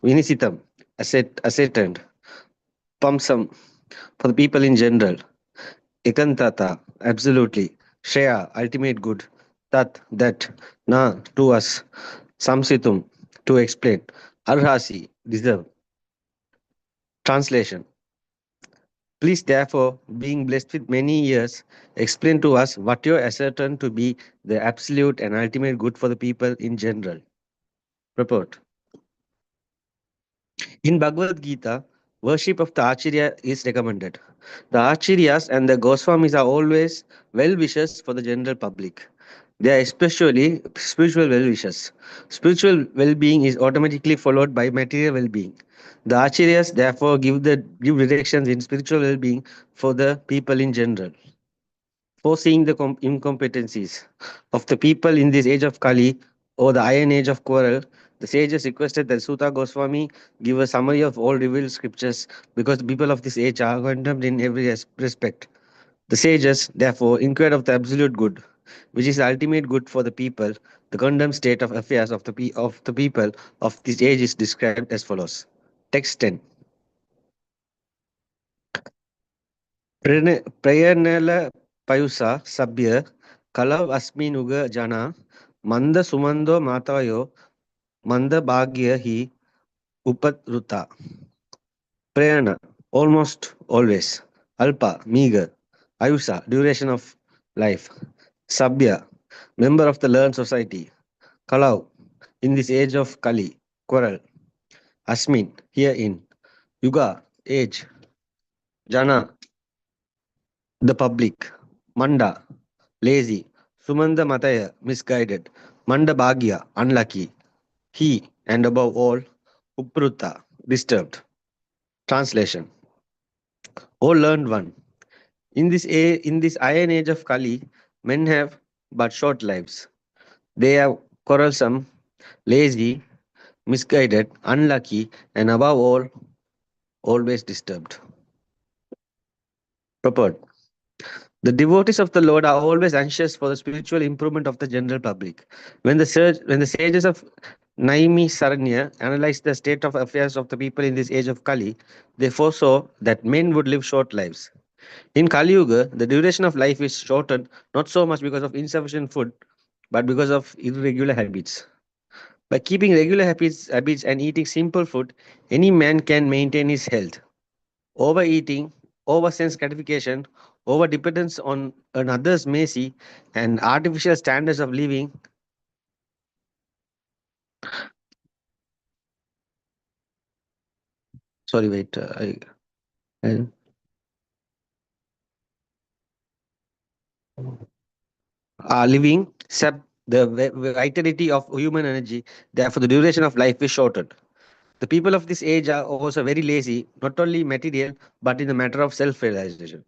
F: Vinisitam, ascertained. Pamsam, for the people in general. Ekantata, absolutely. Shreya, ultimate good. Tat, that. Na, to us. Samsitum, to explain. Arhasi, deserve. Translation. Please, therefore, being blessed with many years, explain to us what you ascertain to be the absolute and ultimate good for the people in general. Report. In Bhagavad Gita, worship of the Acharya is recommended. The Acharyas and the Goswamis are always well wishers for the general public. They are especially spiritual well wishers. Spiritual well being is automatically followed by material well being. The Acharyas therefore give directions in spiritual well being for the people in general. Foreseeing the incompetencies of the people in this age of Kali or the iron age of quarrel, the sages requested that Sutta Goswami give a summary of all revealed scriptures because the people of this age are condemned in every respect. The sages, therefore, inquired of the absolute good, which is the ultimate good for the people. The condemned state of affairs of the people of this age is described as follows. Text 10. Prayanala Payusa Sabya Kalav Asminuga Jana Manda Sumando Matayo Manda Bhagya Hi Upatruta. Prayana, almost always. Alpa, meager. Ayusa, duration of life. Sabya, member of the learned society. Kalau, in this age of Kali, quarrel. Asmin, herein. Yuga, age. Jana, the public. Manda, lazy. Sumanda Mataya, misguided. Manda Bhagya, unlucky. He, and above all, Upruta, disturbed. Translation. O learned one, in this iron age of Kali, men have but short lives. They are quarrelsome, lazy, misguided, unlucky, and above all, always disturbed. Purport. The devotees of the Lord are always anxious for the spiritual improvement of the general public. When the sages of Naimi Saranya analyzed the state of affairs of the people in this age of Kali, they foresaw that men would live short lives. In Kali Yuga, the duration of life is shortened not so much because of insufficient food but because of irregular habits. By keeping regular habits and eating simple food, any man can maintain his health. Overeating, over sense gratification, over dependence on others' mercy, and artificial standards of living. Sorry, wait. I- are living sap the vitality of human energy. Therefore, the duration of life is shortened. The people of this age are also very lazy, not only material, but in the matter of self realization.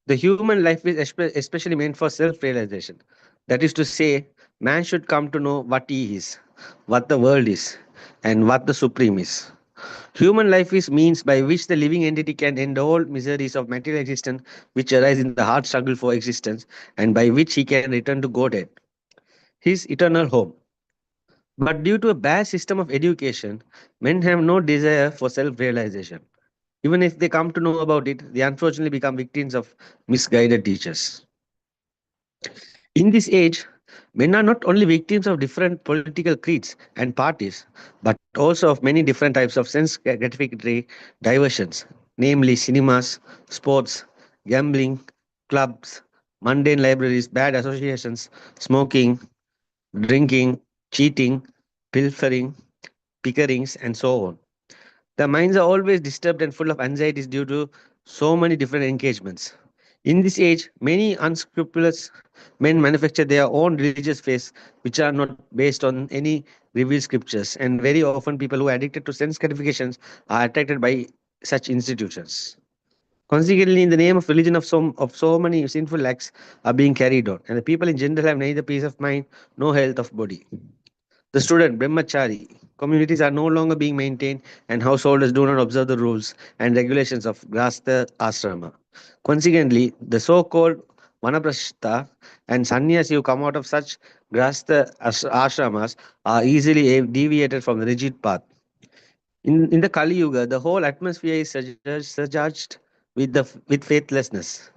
F: The human life is especially meant for self realization. That is to say, man should come to know what he is, what the world is, and what the supreme is. Human life is means by which the living entity can end all miseries of material existence which arise in the hard struggle for existence, and by which he can return to Godhead, his eternal home. But due to a bad system of education, men have no desire for self realization. Even if they come to know about it, they unfortunately become victims of misguided teachers. In this age, men are not only victims of different political creeds and parties, but also of many different types of sense gratificatory diversions, namely cinemas, sports, gambling, clubs, mundane libraries, bad associations, smoking, drinking, cheating, pilfering, pickerings, and so on. The minds are always disturbed and full of anxieties due to so many different engagements. In this age, many unscrupulous men manufacture their own religious faiths which are not based on any revealed scriptures, and very often people who are addicted to sense gratifications are attracted by such institutions. Consequently, in the name of religion of so many sinful acts are being carried on, and the people in general have neither peace of mind nor health of body. The student, brahmachari, communities are no longer being maintained and householders do not observe the rules and regulations of grastha ashrama. Consequently, the so-called vanaprastha and sannyasi who come out of such grastha ashramas are easily deviated from the rigid path. In the Kali Yuga, the whole atmosphere is surcharged with faithlessness.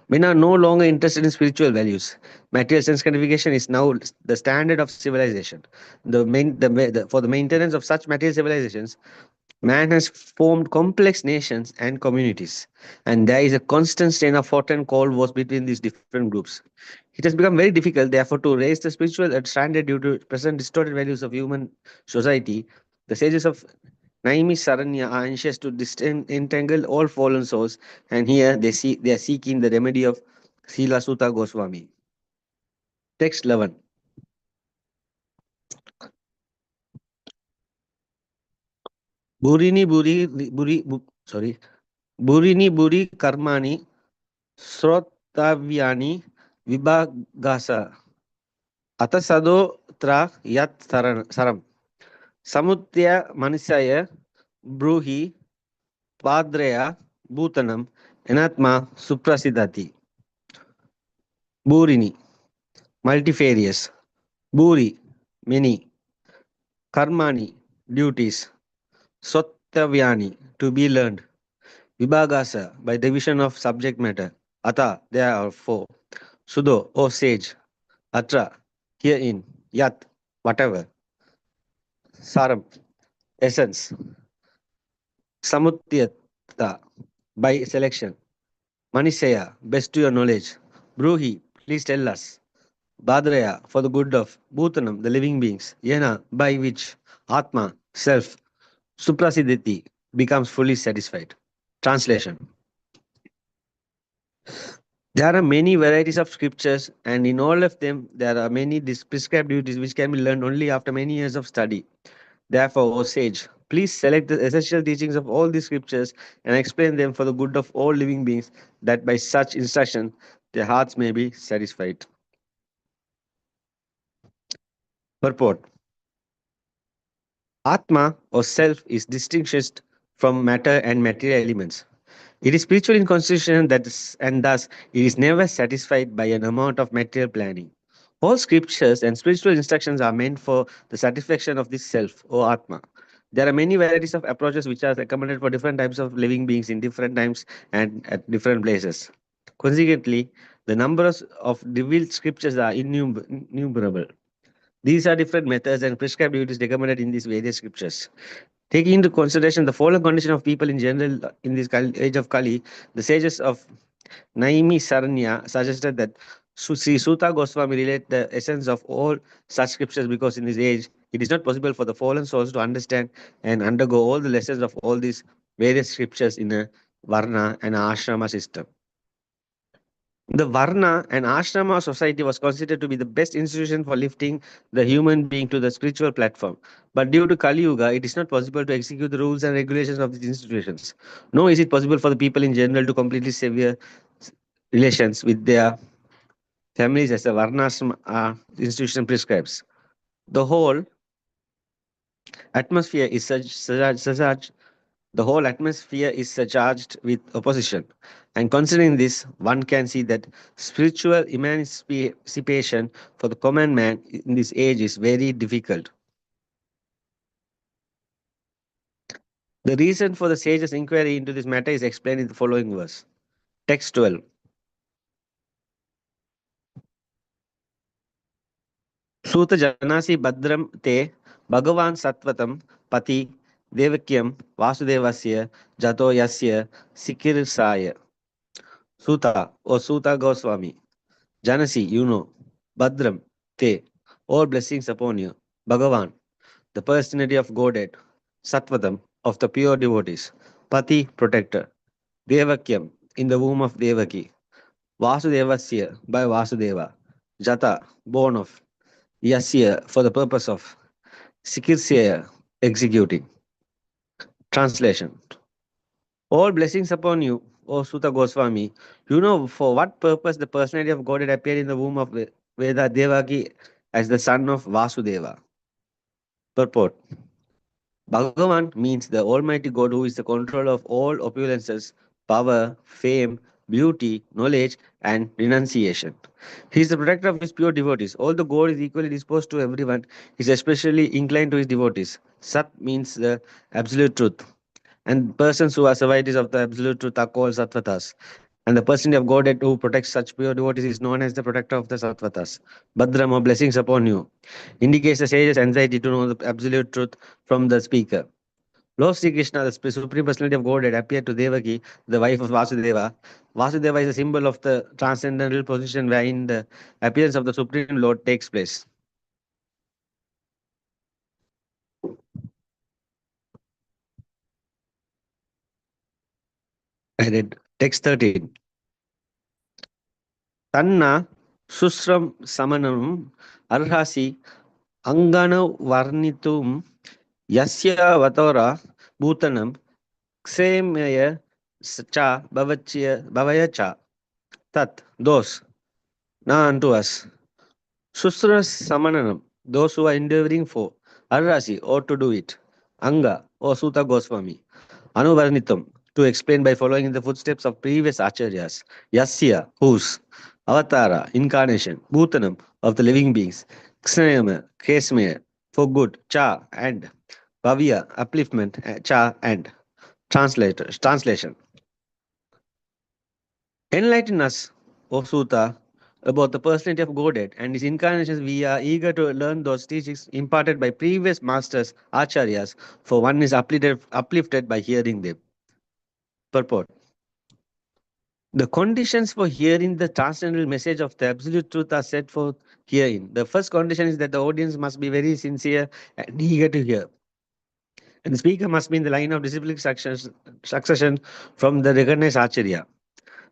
F: Men are no longer interested in spiritual values. Material sense gratification is now the standard of civilization. For the maintenance of such material civilizations, man has formed complex nations and communities, and there is a constant strain of hot and cold wars between these different groups. It has become very difficult, therefore, to raise the spiritual standard due to present distorted values of human society. The sages of Naimi Saranya are anxious to entangle all fallen souls, and here they are seeking the remedy of Sila Sutta Goswami. Text 11. Burini buri buri bu- sorry Burini buri karmani srotavyani vibhagasa atasado tra yat saram samutya manisaya bruhi padreya bhutanam enatma suprasidati. Burini, multifarious. Buri, many. Karmani, duties. Sottavyani, to be learned. Vibhagasa, by division of subject matter. Ata, there are four. Sudo, O sage. Atra, herein. Yat, whatever. Saram, essence. Samutyata, by selection. Manisaya, best to your knowledge. Bruhi, please tell us. Badraya, for the good of. Bhutanam, the living beings. Yena, by which. Atma, self. Suprasiditi, becomes fully satisfied. Translation. There are many varieties of scriptures, and in all of them, there are many prescribed duties which can be learned only after many years of study. Therefore, O sage, please select the essential teachings of all these scriptures and explain them for the good of all living beings, that by such instruction their hearts may be satisfied. Purport. Atma or self is distinguished from matter and material elements. It is spiritual in constitution and thus it is never satisfied by an amount of material planning. All scriptures and spiritual instructions are meant for the satisfaction of this self or Atma. There are many varieties of approaches which are recommended for different types of living beings in different times and at different places. Consequently, The numbers of revealed scriptures are innumerable. These are different methods and prescribed duties recommended in these various scriptures. Taking into consideration the fallen condition of people in general in this age of Kali, the sages of Naimi Saranya suggested that Sri Suta Goswami relate the essence of all such scriptures because in this age it is not possible for the fallen souls to understand and undergo all the lessons of all these various scriptures in a Varna and Ashrama system. The Varna and Ashrama society was considered to be the best institution for lifting the human being to the spiritual platform. But due to Kali Yuga, it is not possible to execute the rules and regulations of these institutions. Nor is it possible for the people in general to completely sever relations with their families as the Varnashram institution prescribes. The whole atmosphere is the whole atmosphere is charged with opposition. And considering this, one can see that spiritual emancipation for the common man in this age is very difficult. The reason for the sage's inquiry into this matter is explained in the following verse. Text 12. Suta Janasi Badram Te Bhagavan Satvatam Pati Devakyam Vasudevasya Jato Yasya Sikirsaya. Suta or Suta Goswami. Janasi, you know. Badram, Te, all blessings upon you. Bhagavan, the personality of Godhead. Satvatam, of the pure devotees. Pati, protector. Devakyam, in the womb of Devaki. Vasudevasya, by Vasudeva. Jata, born of. Yasya, for the purpose of. Sikirsya, executing. Translation. All blessings upon you, O Suta Goswami. You know for what purpose the personality of Godhead appeared in the womb of Veda Devaki as the son of Vasudeva. Purport. Bhagavan means the Almighty God who is the controller of all opulences, power, fame, beauty, knowledge, and renunciation. He is the protector of his pure devotees. Although God is equally disposed to everyone, he is especially inclined to his devotees. Sat means the absolute truth. And persons who are survivors of the absolute truth are called sattvatas. And the person of Godhead who protects such pure devotees is known as the protector of the sattvatas. Bhadram, or blessings upon you, indicates the sage's anxiety to know the absolute truth from the speaker. Lord Sri Krishna, the Supreme Personality of Godhead, appeared to Devaki, the wife of Vasudeva. Vasudeva is a symbol of the transcendental position wherein the appearance of the Supreme Lord takes place. I read text 13. Tanna Susram Samanam Arhasi Angana Varnitum Yasya Vatora Bhutanam Ksemaya Cha Bhavaya Cha Tat those now unto us. Susra Samananam, those who are endeavoring for. Arrasi, or to do it. Anga, or Suta Goswami. Anuvarnitam, to explain by following in the footsteps of previous acharyas. Yasya, whose. Avatara, incarnation. Bhutanam, of the living beings. Ksnayama, Kesmaya, for good. Cha, and. Bhavya, upliftment. Cha, and. Translation. Enlighten us, O Suta, about the personality of Godhead and his incarnations. We are eager to learn those teachings imparted by previous masters, acharyas, for one is uplifted by hearing them. Purport. The conditions for hearing the transcendental message of the absolute truth are set forth herein. The first condition is that the audience must be very sincere and eager to hear. And the speaker must be in the line of disciplic succession from the recognized acharya.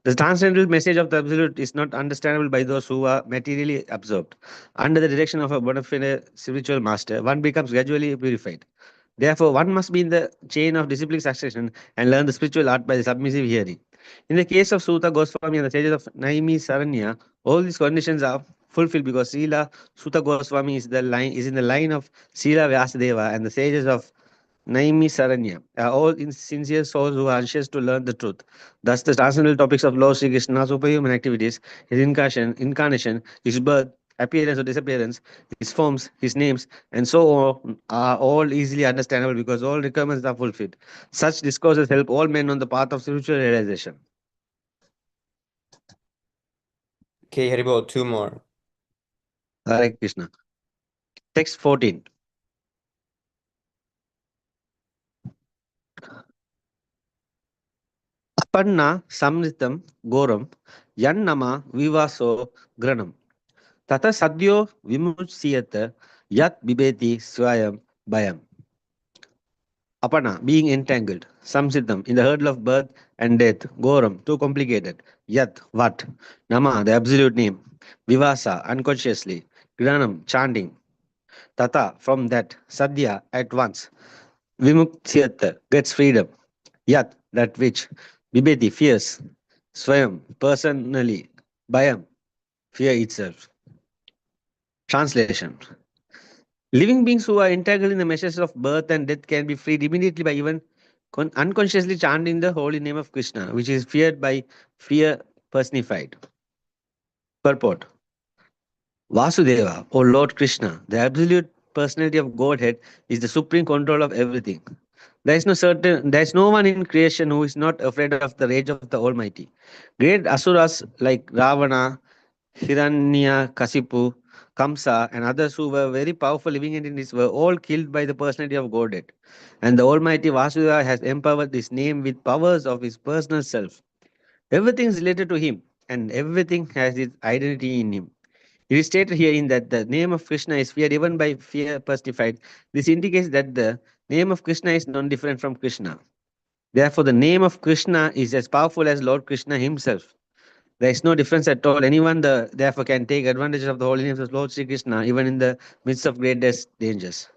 F: The transcendental message of the Absolute is not understandable by those who are materially absorbed. Under the direction of a bona fide spiritual master, one becomes gradually purified. Therefore, one must be in the chain of disciplic succession and learn the spiritual art by the submissive hearing. In the case of Suta Goswami and the sages of Naimi Saranya, all these conditions are fulfilled because Srila Suta Goswami is in the line of Srila Vyasadeva and the sages of Naimi Saranya are all sincere souls who are anxious to learn the truth. Thus, the transcendental topics of Lord Sri Krishna's superhuman activities, his incarnation, his birth, appearance or disappearance, his forms, his names, and so on are all easily understandable because all requirements are fulfilled. Such discourses help all men on the path of spiritual realization.
B: Okay, Haribo, two more.
F: Hare Krishna. Text 14. Apanna samritam goram yannama vivaso granam. Tata sadyo vimutsiyata yat bibeti swayam bayam. Apana, being entangled. Samsiddham, in the hurdle of birth and death. Goram, too complicated. Yat, what? Nama, the absolute name. Vivasa, unconsciously. Granam, chanting. Tata, from that. Sadhya, at once. Vimuktyata, gets freedom. Yat, that which. Bibeti, fears. Swayam, personally. Bayam, fear itself. Translation. Living beings who are entangled in the meshes of birth and death can be freed immediately by even unconsciously chanting the holy name of Krishna, which is feared by fear personified. Purport. Vasudeva, O Lord Krishna, the absolute personality of Godhead, is the supreme control of everything. There is no one in creation who is not afraid of the rage of the Almighty. Great asuras like Ravana, Hiranyakasipu, Kamsa, and others who were very powerful living entities were all killed by the personality of Godhead. And the Almighty Vasudeva has empowered his name with powers of his personal self. Everything is related to him, and everything has its identity in him. It is stated herein that the name of Krishna is feared even by fear personified. This indicates that the name of Krishna is non different from Krishna. Therefore, the name of Krishna is as powerful as Lord Krishna himself. There is no difference at all. Anyone therefore can take advantage of the holy names of Lord Sri Krishna even in the midst of greatest dangers.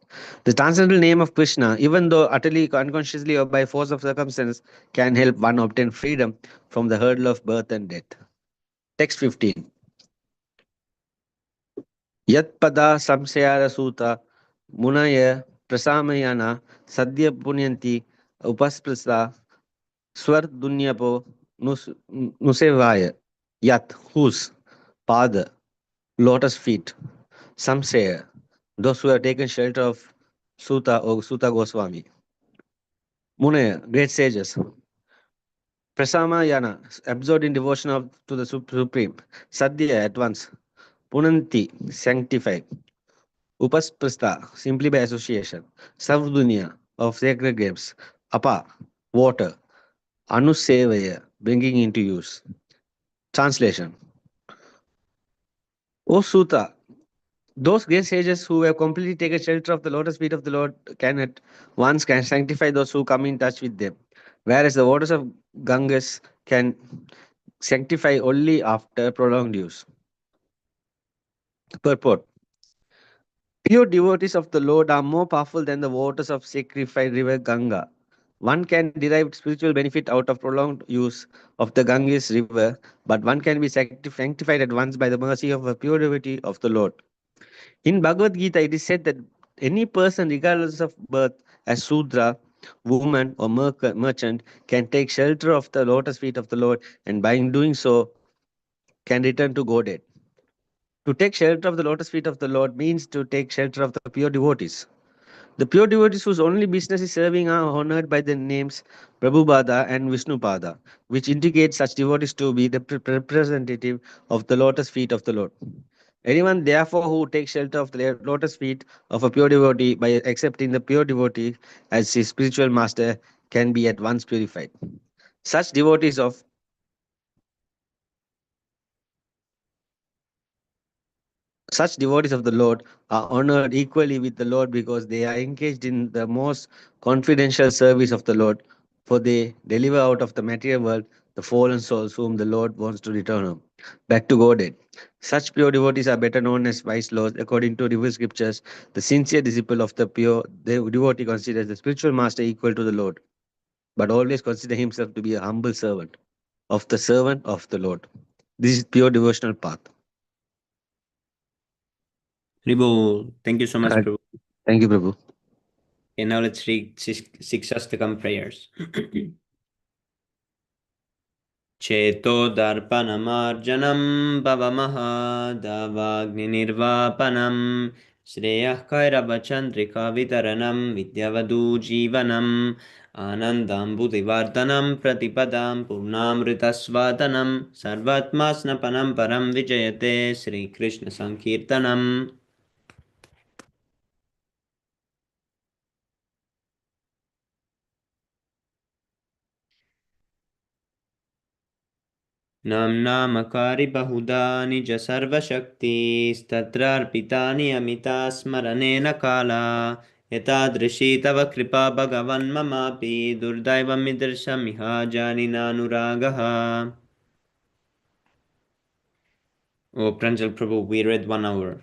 F: The transcendental name of Krishna, even though utterly unconsciously or by force of circumstance, can help one obtain freedom from the hurdle of birth and death. Text 15. Yat pada samsayara suta munaya prasamayana sadhya punyanti upasprasa swar dunyapo nusevaya. Yat, whose? Pada, lotus feet. Samsaya, those who have taken shelter of Suta or Suta Goswami. Munaya, great sages. Prasamayana, absorbed in devotion to the Supreme. Sadhya, at once. Punanti, sanctified. Upasprastha, simply by association. Savdunya, of sacred games. Apa, water. Anusevaya, bringing into use. Translation. O Suta, those great sages who have completely taken shelter of the lotus feet of the Lord can sanctify those who come in touch with them, whereas the waters of Ganges can sanctify only after prolonged use. Purport. Pure devotees of the Lord are more powerful than the waters of sanctified river Ganga. One can derive spiritual benefit out of prolonged use of the Ganges river, but one can be sanctified at once by the mercy of a pure devotee of the Lord. In Bhagavad Gita, it is said that any person, regardless of birth, as Sudra, woman, or merchant, can take shelter of the lotus feet of the Lord, and by doing so, can return to Godhead. To take shelter of the lotus feet of the Lord means to take shelter of the pure devotees. The pure devotees whose only business is serving are honored by the names Prabhupada and Vishnupada, which indicate such devotees to be the representative of the lotus feet of the Lord. Anyone, therefore, who takes shelter of the lotus feet of a pure devotee by accepting the pure devotee as his spiritual master can be at once purified. Such devotees of Such devotees of the Lord are honored equally with the Lord because they are engaged in the most confidential service of the Lord, for they deliver out of the material world the fallen souls whom the Lord wants to return home, back to Godhead. Such pure devotees are better known as wise lords. According to revealed scriptures, the sincere disciple of the devotee considers the spiritual master equal to the Lord, but always consider himself to be a humble servant of the Lord. This is pure devotional path.
B: Haribo, thank you so much, Prabhu.
F: Thank you, Prabhu.
B: Okay, now let's read Sikshastakam prayers. चेतोदर्पणमार्जनं भवमहादावाग्निर्वापनं श्रेयः कैरवचन्द्रिकावितरणं विद्यावधूजीवनम् आनन्दाम्बुधिवर्धनं प्रतिपदां पूर्णामृतस्वादनं सर्वात्मास्नपनं परं विजयते श्रीकृष्णसङ्कीर्तनम् नाम्नामकारि बहुधा निज सर्वशक्तिस्तत्रार्पितानि अमिता स्मरणेन काला एतादृशी तव कृपा भगवन् ममापि दुर्दैवमिदृशमिह जानिनानुरागः. Oh, Pranjal Prabhu, we read 1 hour.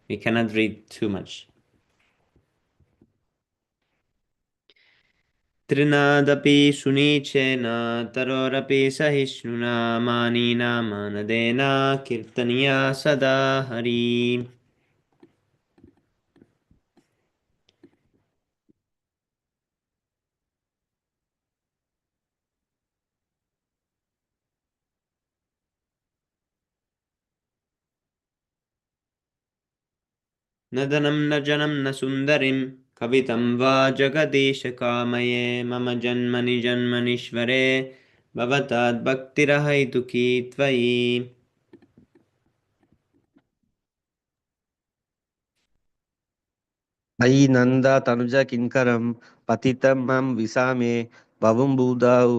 B: We cannot read too much. त्रिनादपि सुनीचेन तरोरपि सहिष्णुना मानिना मानदेन कीर्तनीया सदा हरि. न धनं न जनं न सुन्दरीं कवितं वा जगदीश कामये मम जन्मनि जन्मनीश्वरे भवताद्भक्तिरहैतुकी त्वयि.
F: अयि नन्दा तनुज किङ्करं पतितं मम विसामे भवं बुधाउ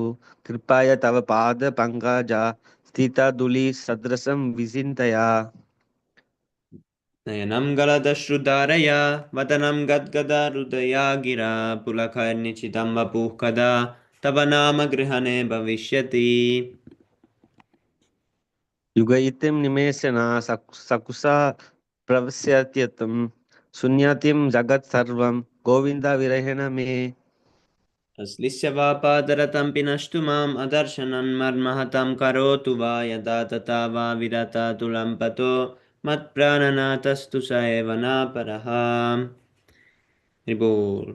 F: कृपाय तव पाद पङ्कजा स्थिता धूलि सदृशं विचिन्तया.
B: नयनं गलदश्रुधारया वदनं गद्गदहृदया गिरा पुलकनिचितं वपुः कदा तव नाम गृहणे भविष्यति.
F: युगयितिं निमेषेण सकुशा प्रवस्यत्यतं शून्यतिं जगत् सर्वं गोविन्द विरहेण मे.
B: अश्लिष्य वा पादरतं पिनष्टु माम् अदर्शनं मर्महतं करोतु वा यदा तथा वा विरता तुलम्पतो मत्प्राणनाथस्तु स एव नापरः. Ribol.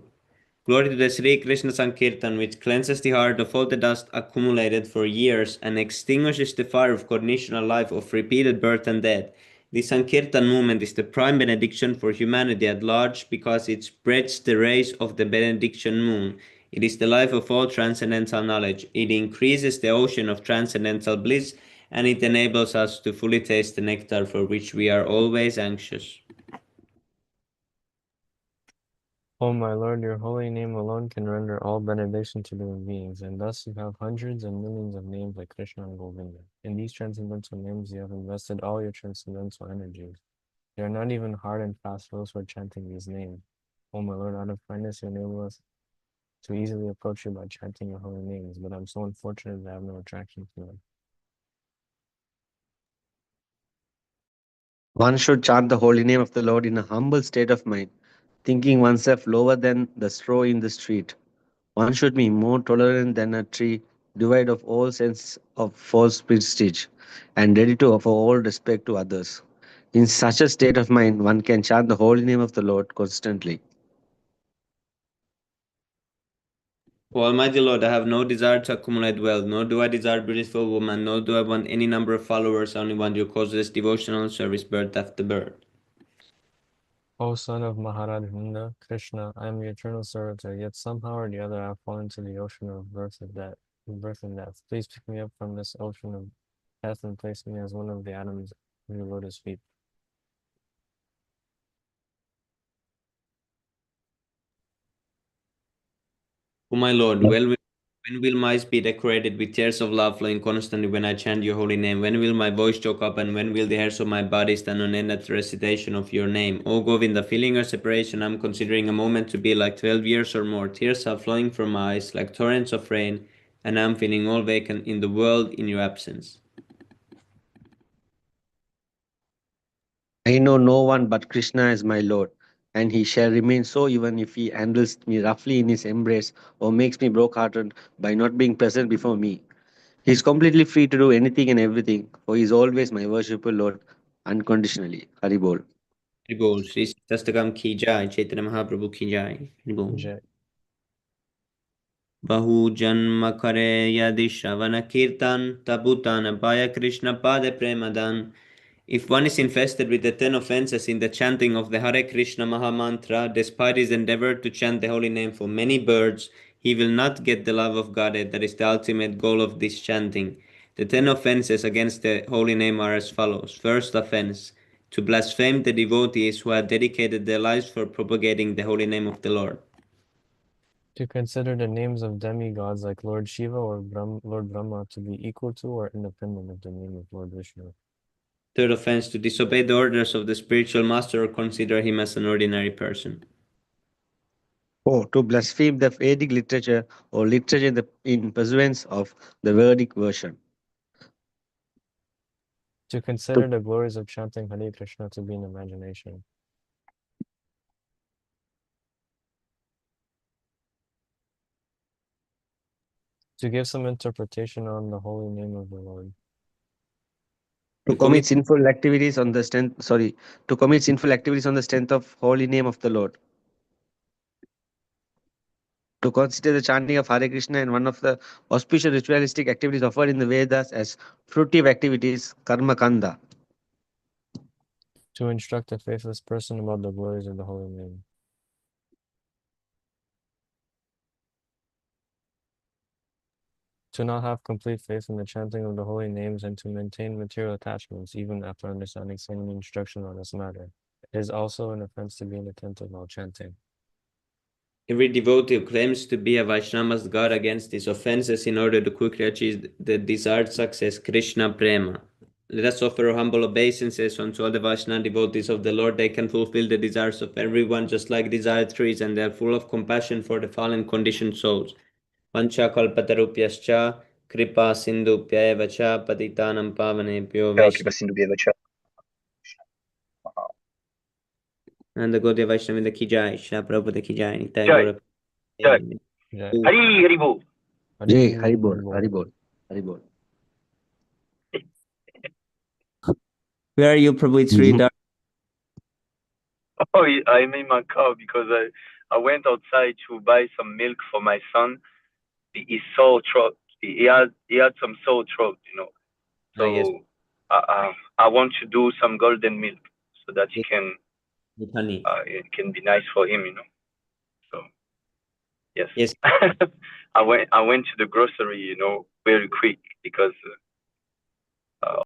B: Glory to the Sri Krishna Sankirtan, which cleanses the heart of all the dust accumulated for years and extinguishes the fire of conditional life of repeated birth and death. The Sankirtan movement is the prime benediction for humanity at large because it spreads the rays of the benediction moon. It is the life of all transcendental knowledge. It increases the ocean of transcendental bliss and it enables us to fully taste the nectar for which we are always anxious.
A: O my Lord, your holy name alone can render all benediction to living beings, and thus you have hundreds and millions of names like Krishna and Govinda. In these transcendental names, you have invested all your transcendental energies. They are not even hard and fast for those who are chanting these names. O my Lord, out of kindness, you enable us to easily approach you by chanting your holy names, but I'm so unfortunate that I have no attraction to them.
F: One should chant the holy name of the Lord in a humble state of mind, thinking oneself lower than the straw in the street. One should be more tolerant than a tree, devoid of all sense of false prestige, and ready to offer all respect to others. In such a state of mind, one can chant the holy name of the Lord constantly.
B: O Almighty Lord, I have no desire to accumulate wealth, nor do I desire beautiful woman, nor do I want any number of followers, I only want your causeless devotional service birth after birth.
A: O son of Maharaj Nanda, Krishna, I am your eternal servitor, yet somehow or the other I have fallen into the ocean of birth and death. Please pick me up from this ocean of death and place me as one of the atoms of your lotus feet.
B: O my Lord, when will my speech be decorated with tears of love flowing constantly when I chant your holy name? When will my voice choke up and when will the hairs of my body stand on end at the recitation of your name? O Govinda, feeling our separation, I'm considering a moment to be like 12 years or more. Tears are flowing from my eyes like torrents of rain, and I'm feeling all vacant in the world in your absence.
F: I know no one but Krishna as my Lord, and he shall remain so even if he handles me roughly in his embrace or makes me broke-hearted by not being present before me. He is completely free to do anything and everything, for he is always my worshipful Lord unconditionally. Haribol.
B: Haribol, Sri Sastakam ki jai, Chaitanya Mahaprabhu ki jai. Haribol.
A: Jai.
B: Bahu janma kare yadi shravana kirtan, tabutana paya Krishna pade premadan. If one is infested with the 10 offenses in the chanting of the Hare Krishna Maha Mantra, despite his endeavor to chant the holy name for many birds, he will not get the love of Godhead that is the ultimate goal of this chanting. The 10 offenses against the holy name are as follows. First offense, to blaspheme the devotees who have dedicated their lives for propagating the holy name of the Lord.
A: To consider the names of demigods like Lord Shiva or Lord Brahma to be equal to or independent of the name of Lord Vishnu.
B: Third offense, to disobey the orders of the spiritual master or consider him as an ordinary person.
F: 4. To blaspheme the Vedic literature or literature in pursuance of the Vedic version.
A: To consider the glories of chanting Hare Krishna to be an imagination. To give some interpretation on the holy name of the Lord.
F: To commit sinful activities on the strength of holy name of the Lord. To consider the chanting of Hare Krishna and one of the auspicious ritualistic activities offered in the Vedas as fruitive activities, karma kanda.
A: To instruct a faithless person about the glories of the holy name. To not have complete faith in the chanting of the holy names and to maintain material attachments even after understanding so many instructions on this matter. It is also an offense to be inattentive while chanting.
B: Every devotee who claims to be a Vaishnava must guard against these offenses in order to quickly achieve the desired success, Krishna Prema. Let us offer humble obeisances unto all the Vaishnava devotees of the Lord. They can fulfill the desires of everyone just like desired trees, and they are full of compassion for the fallen conditioned souls. Vancha kalpatarupyascha kripa sindhupya cha patitanam pavanebhyo Vaishnava. And the Gaudiya Vaishnava ki jai, Shri Prabhupada ki jai, Nitai Gaura.
G: Jai.
A: Jai.
G: Hari Bol.
F: Jai Haribol, Haribol, Haribol.
B: Where are you, Prabhu? It's really dark.
G: Oh, I'm in my car because I went outside to buy some milk for my son. He's sore throat. He had some sore throat, you know. So
B: yes.
G: I want to do some golden milk so that he can
B: With honey.
G: it can be nice for him, you know. So yes.
B: Yes.
G: I went to the grocery, you know, very quick because